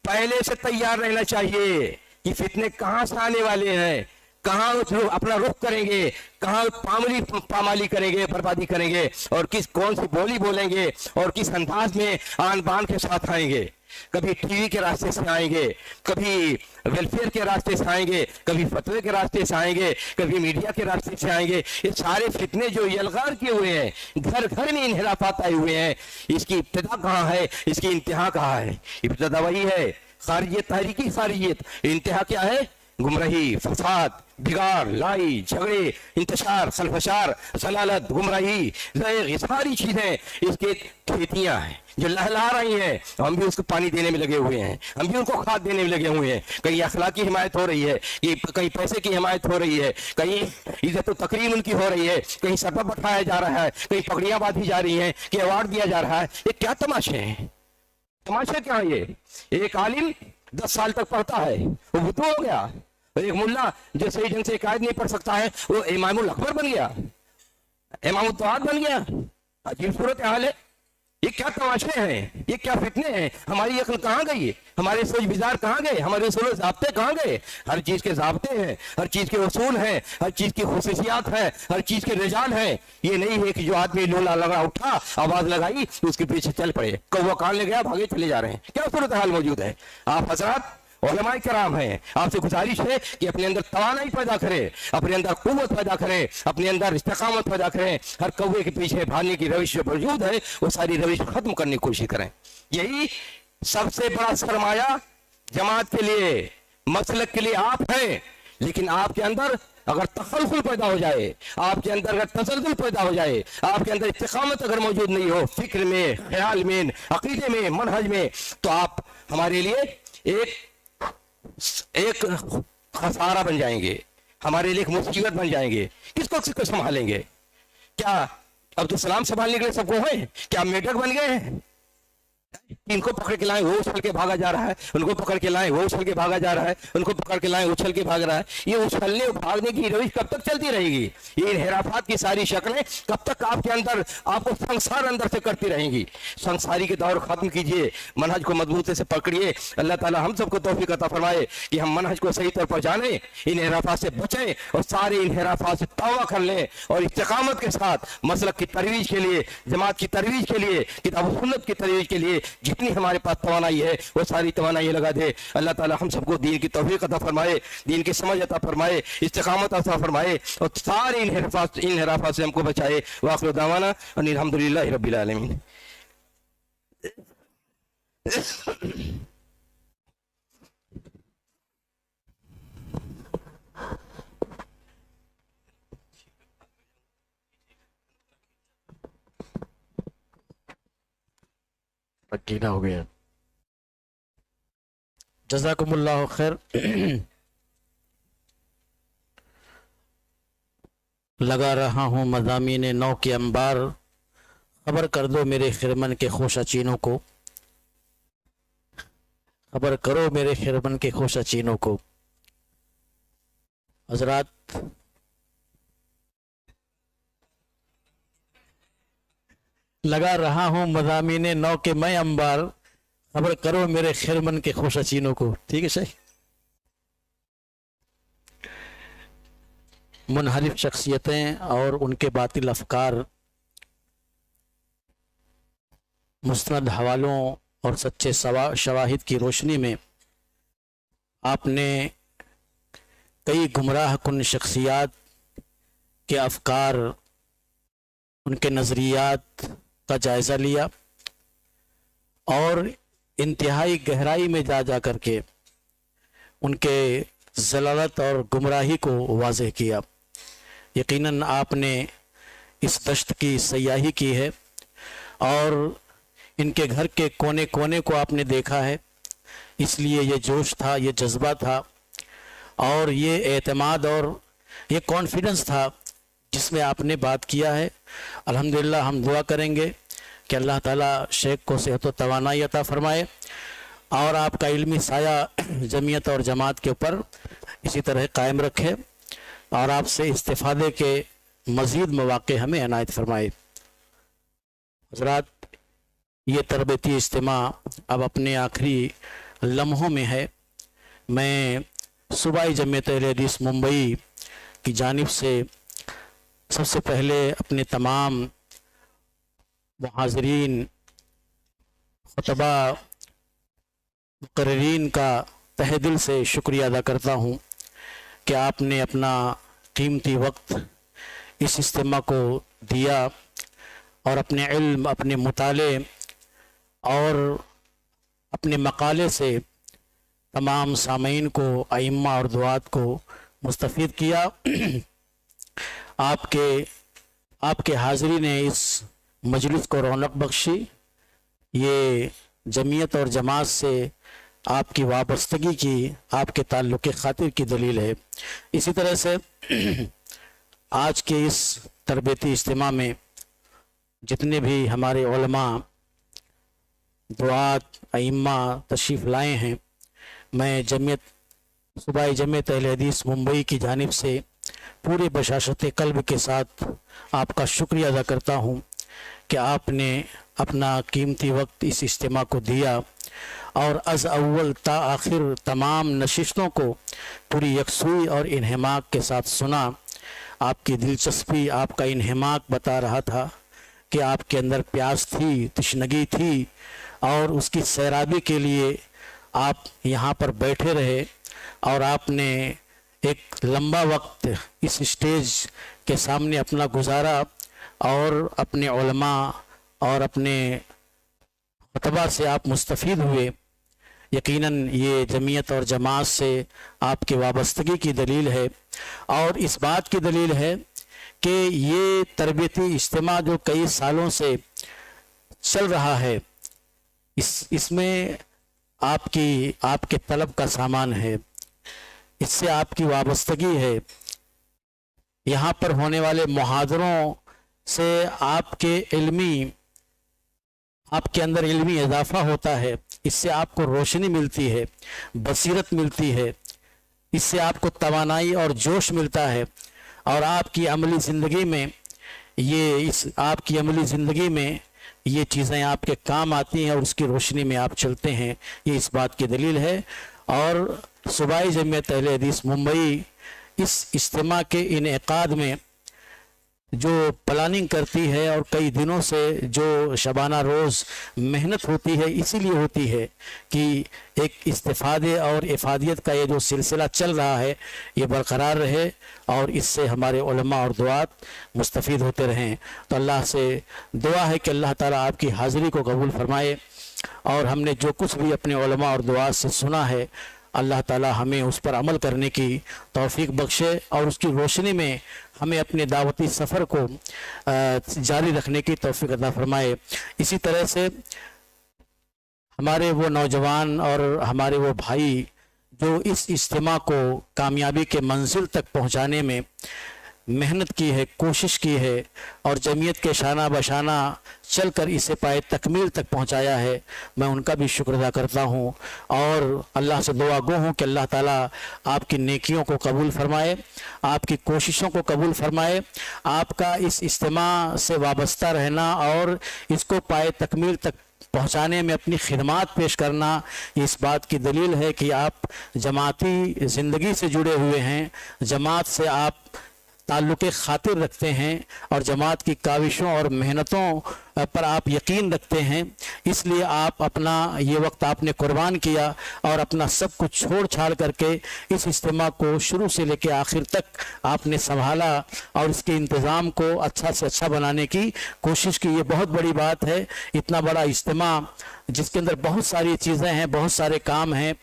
पहले से तैयार रहना चाहिए कि फितने कहाँ से आने वाले हैं, कहाँ अपना रुख करेंगे, कहाँ पामाली करेंगे, बर्बादी करेंगे, और कौन सी बोली बोलेंगे और किस अंदाज में आन बान के साथ आएंगे। कभी टीवी के रास्ते से आएंगे, कभी वेलफेयर के रास्ते से आएंगे, कभी फतवे के रास्ते से आएंगे, कभी मीडिया के रास्ते से आएंगे। ये सारे फितने जो यलगार किए हुए हैं, घर घर में इनहिराफात आए हुए हैं, इसकी इब्तिदा कहाँ है, इसकी इंतहा कहाँ है? इब्तिदा वही है खारियत, तहरीकी खारियत। इंतहा क्या है? गुमराही, फसाद, बिगाड़, लड़ाई झगड़े, इंतशार, खलफशार, जलालत, गुमराही, ये सारी चीज़ें इसके खेतियाँ हैं जो लहला रही हैं। हम भी उसको पानी देने में लगे हुए हैं, हम भी उनको खाद देने में लगे हुए हैं। कहीं अखलाकी हिमायत हो रही है, कहीं पैसे की हिमायत हो रही है, कहीं इज्जत व तकरीम उनकी हो रही है, कहीं सर पर बैठाया जा रहा है, कहीं पगड़ियाँ बांधी जा रही हैं, कि अवार्ड दिया जा रहा है। ये क्या तमाशे हैं? तमाशा क्या है ये? एक आलिम 10 साल तक पढ़ता है, वो बुद्धू हो गया। और एक मुल्ला जो सही ढंग से कायद नहीं पढ़ सकता है, वो इमामुल अकबर बन गया, इमामुल तौहीद बन गया। अजीब सूरत हाल है। ये क्या तमाशे हैं? ये क्या फितने हैं? हमारी अक्ल कहाँ गई? हमारे सोच विचार कहाँ गए? हमारे उसूल ज़ाब्ते कहाँ गए? हर चीज़ के ज़ाब्ते हैं, हर चीज़ के उसूल हैं, हर चीज़ की खुसूसियात है, हर चीज़ के रिजाल हैं। ये नहीं है कि जो आदमी लोला लगा उठा, आवाज़ लगाई तो उसके पीछे चल पड़े, कौवा कान ले गया भागे चले जा रहे हैं। क्या सूरत हाल मौजूद है? आप हज़रात उलमाए किराम हैं, आपसे गुजारिश है कि अपने अंदर तवानाई पैदा करें, अपने अंदर कुव्वत पैदा करें, अपने अंदर इस्तिकामत पैदा करें। हर कौवे के पीछे भागने की रविश जो मौजूद है, वो सारी रविश खत्म करने की कोशिश करें। यही सबसे बड़ा सरमाया जमात के लिए, मसलक के लिए आप हैं। लेकिन आपके अंदर अगर तखल्लुल पैदा हो जाए, आपके अंदर अगर तसल्लुल पैदा हो जाए, आपके अंदर इस्तिकामत अगर मौजूद नहीं हो, फिक्र में, ख्याल में, अकीदे में, मनहज में, तो आप हमारे लिए एक खसारा बन जाएंगे, हमारे लिए एक मुसीबत बन जाएंगे। किसको संभालेंगे? क्या अब्दुल सलाम संभालने के लिए सबको है? क्या मेढक बन गए हैं? इनको पकड़ के लाए वो उछल के भागा जा रहा है, उनको पकड़ के लाए वो उछल के भागा जा रहा है, उनको पकड़ के लाए उछल के भाग रहा है। ये उछलने भागने की रविश कब तक चलती रहेगी? ये इनहिराफात की सारी शक्लें कब तक आपके अंदर, आपको संसार अंदर से करती रहेंगी? संसारी के दौर खत्म कीजिए, मनहज को मजबूती से पकड़िए। अल्लाह ताला हम सबको तौफीक अता फरमाए कि हम मनहज को सही तौर पर जाने, इनहिराफात से बचें और सारे इनहिराफात से तौबा कर लें और इस्तिकामत के साथ मसलक की तरवीज के लिए, जमात की तरवीज के लिए, किताब सुन्नत की तरवीज के लिए जितनी हमारे पास तवानाई है वो सारी तवानाई लगा दे। अल्लाह ताला हम सबको दीन की तौफीक अता फरमाए, दीन की समझ अता फरमाए, इस्तिकामत अता फरमाए और सारे इनहिराफात से हमको बचाए। वाखिर दावाना अनिल हम्दुलिल्लाहि रब्बिल आलमीन। अकीदा हो गया। जज़ाकुमुल्लाह खैर। लगा रहा हूँ मज़ामीन नौ के अंबार, खबर कर दो मेरे खिरमन के खोशाचीनों को, खबर करो मेरे खिरमन के खोशाचीनों को। हज़रात लगा रहा हूँ मज़ामीन नौ के मैं अंबार, खबर करो मेरे खिरमन के खोशाचीनों को। ठीक है सही। मुनहरिफ शख्सियतें और उनके बातिल अफकार, मुस्तनद हवालों और सच्चे शवाहिद की रोशनी में आपने कई गुमराह कुन शख्सियात के अफकार, उनके नज़रियात का जायज़ा लिया और इंतहाई गहराई में जा करके उनके ज़लालत और गुमराही को वाज़ेह किया। यकीनन आपने इस दश्त की सयाही की है और इनके घर के कोने कोने को आपने देखा है, इसलिए ये जोश था, ये जज्बा था और ये एतमाद और ये कॉन्फिडेंस था जिसमें आपने बात किया है। अल्हम्दुलिल्लाह हम दुआ करेंगे कि अल्लाह ताला शेख को सेहत व तवानाई अता फरमाए और आपका इल्मी साया जमीयत और जमात के ऊपर इसी तरह कायम रखे और आपसे इस्तिफादे के मज़ीद मौक़े हमें इनायत फरमाए। हज़रात, ये तरबती इज्तिमा अब अपने आखिरी लम्हों में है। मैं सूबाई जमीयत अहले हदीस मुंबई की जानिब से सबसे पहले अपने तमाम मुहाज़रीन, खुतबा, मुक़र्रिरीन का तहे दिल से शुक्रिया अदा करता हूँ कि आपने अपना कीमती वक्त इस इज्तिमा को दिया और अपने इल्म, अपने मुताले और अपने मकाले से तमाम सामीन को, अइम्मा और दुआत को मुस्तफ़ीद किया। आपके हाज़िरी ने इस मजलिस को रौनक बख्शी। ये जमीयत और जमात से आपकी वाबस्तगी की, आपके ताल्लुक़ ख़ातिर की दलील है। इसी तरह से आज के इस तरबियती इज्तिमा में जितने भी हमारे उलमा, दुआत, अइम्मा तशरीफ़ लाए हैं, मैं सूबाई जमीयत अहले हदीस मुंबई की जानिब से पूरे बशाशत कल्ब के साथ आपका शुक्रिया अदा करता हूँ कि आपने अपना कीमती वक्त इस इज्तिमा को दिया और अज़ अव्वल ता आखिर तमाम नशिस्तों को पूरी यकसुई और इन्हिमाक के साथ सुना। आपकी दिलचस्पी, आपका इन्हिमाक बता रहा था कि आपके अंदर प्यास थी, तशनगी थी और उसकी सैराबी के लिए आप यहाँ पर बैठे रहे और आपने एक लंबा वक्त इस स्टेज के सामने अपना गुजारा और अपने उलमा और अपने खुतबा से आप मुस्तफ़ीद हुए। यकीनन ये जमीयत और जमात से आपकी वाबस्तगी की दलील है और इस बात की दलील है कि ये तरबियती इज्तिमा जो कई सालों से चल रहा है, इसमें आपके तलब का सामान है, इससे आपकी वाबस्तगी है। यहाँ पर होने वाले मुहादरों से आपके अंदर इल्मी इजाफा होता है, इससे आपको रोशनी मिलती है, बसीरत मिलती है, इससे आपको तवानाई और जोश मिलता है और आपकी अमली ज़िंदगी में ये चीज़ें आपके काम आती हैं और उसकी रोशनी में आप चलते हैं। ये इस बात की दलील है। और सूबाई जमीयत अहले हदीस मुंबई इस इज्तिमा के इनेकाद में जो प्लानिंग करती है और कई दिनों से जो शबाना रोज़ मेहनत होती है, इसीलिए होती है कि एक इस्तिफ़ादे और इफ़ादियत का ये जो सिलसिला चल रहा है ये बरकरार रहे और इससे हमारे उलमा और दुआत मुस्तफ़ीद होते रहें। तो अल्लाह से दुआ है कि अल्लाह ताला आपकी हाज़िरी को कबूल फ़रमाए और हमने जो कुछ भी अपने उलमा और दुआत से सुना है, अल्लाह ताला हमें उस पर अमल करने की तौफीक बख्शे और उसकी रोशनी में हमें अपने दावती सफ़र को जारी रखने की तौफीक अता फरमाए। इसी तरह से हमारे वो नौजवान और हमारे वो भाई जो इस इज्तिमा को कामयाबी के मंजिल तक पहुँचाने में मेहनत की है, कोशिश की है और जमीयत के शाना बशाना चल कर इसे पाए तकमील तक पहुंचाया है, मैं उनका भी शुक्र अदा करता हूं और अल्लाह से दुआ गो हूं कि अल्लाह ताला आपकी नेकियों को कबूल फरमाए, आपकी कोशिशों को कबूल फरमाए। आपका इस इज्तिमा से वाबस्ता रहना और इसको पाए तकमील तक पहुँचाने में अपनी खिदमात पेश करना इस बात की दलील है कि आप जमाती ज़िंदगी से जुड़े हुए हैं, जमात से आप ताल्लुक़ ख़ातिर रखते हैं और जमात की काविशों और मेहनतों पर आप यकीन रखते हैं। इसलिए आप अपना ये वक्त आपने कुर्बान किया और अपना सब कुछ छोड़ छाड़ करके इस इज्तिमा को शुरू से लेकर आखिर तक आपने संभाला और इसके इंतज़ाम को अच्छा से अच्छा बनाने की कोशिश की। ये बहुत बड़ी बात है। इतना बड़ा इज्तिमा जिसके अंदर बहुत सारी चीज़ें हैं, बहुत सारे काम हैं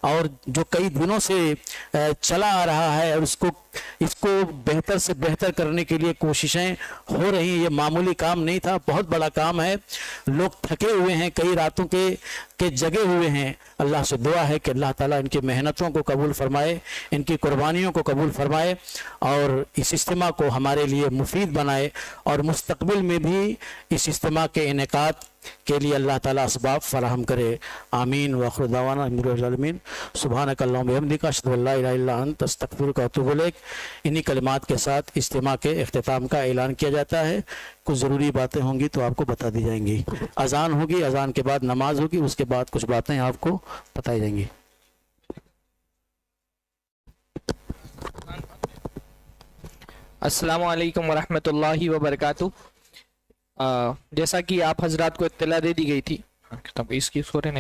और जो कई दिनों से चला आ रहा है और इसको बेहतर से बेहतर करने के लिए कोशिशें हो रही हैं। ये मामूली काम नहीं था, बहुत बड़ा काम है। लोग थके हुए हैं, कई रातों के जगे हुए हैं। अल्लाह से दुआ है कि अल्लाह ताला इनकी मेहनतों को कबूल फरमाए, इनकी कुर्बानियों को कबूल फरमाए और इस इज्तिमा को हमारे लिए मुफीद बनाए और मुस्तकबिल में भी इस इज्तिमा के इनेकाद के लिए अल्लाह ताला असबाब फराहम करे। आमीन व आखिर दावाना अल्हम्दुलिल्लाहि रब्बिल आलमीन। सुब्हानकल्लाहुम्मा व बिहम्दिका अशहदु अल्ला इलाहा इल्ला अंता अस्तगफिरुका व अतूबु इलैक। इन्हीं कलिमात के साथ इज्तिमा के इख्तिताम का ऐलान किया जाता है। कुछ ज़रूरी बातें होंगी तो आपको बता दी जाएंगी। अजान होगी, अजान के बाद नमाज होगी, उसके बाद कुछ बातें आपको बताई जाएंगी। अस्सलामु अलैकुम वरहमतुल्लाहि वबरकातुहू। जैसा कि आप हजरात को इत्तला दे दी गई थी, इसकी सूरह ने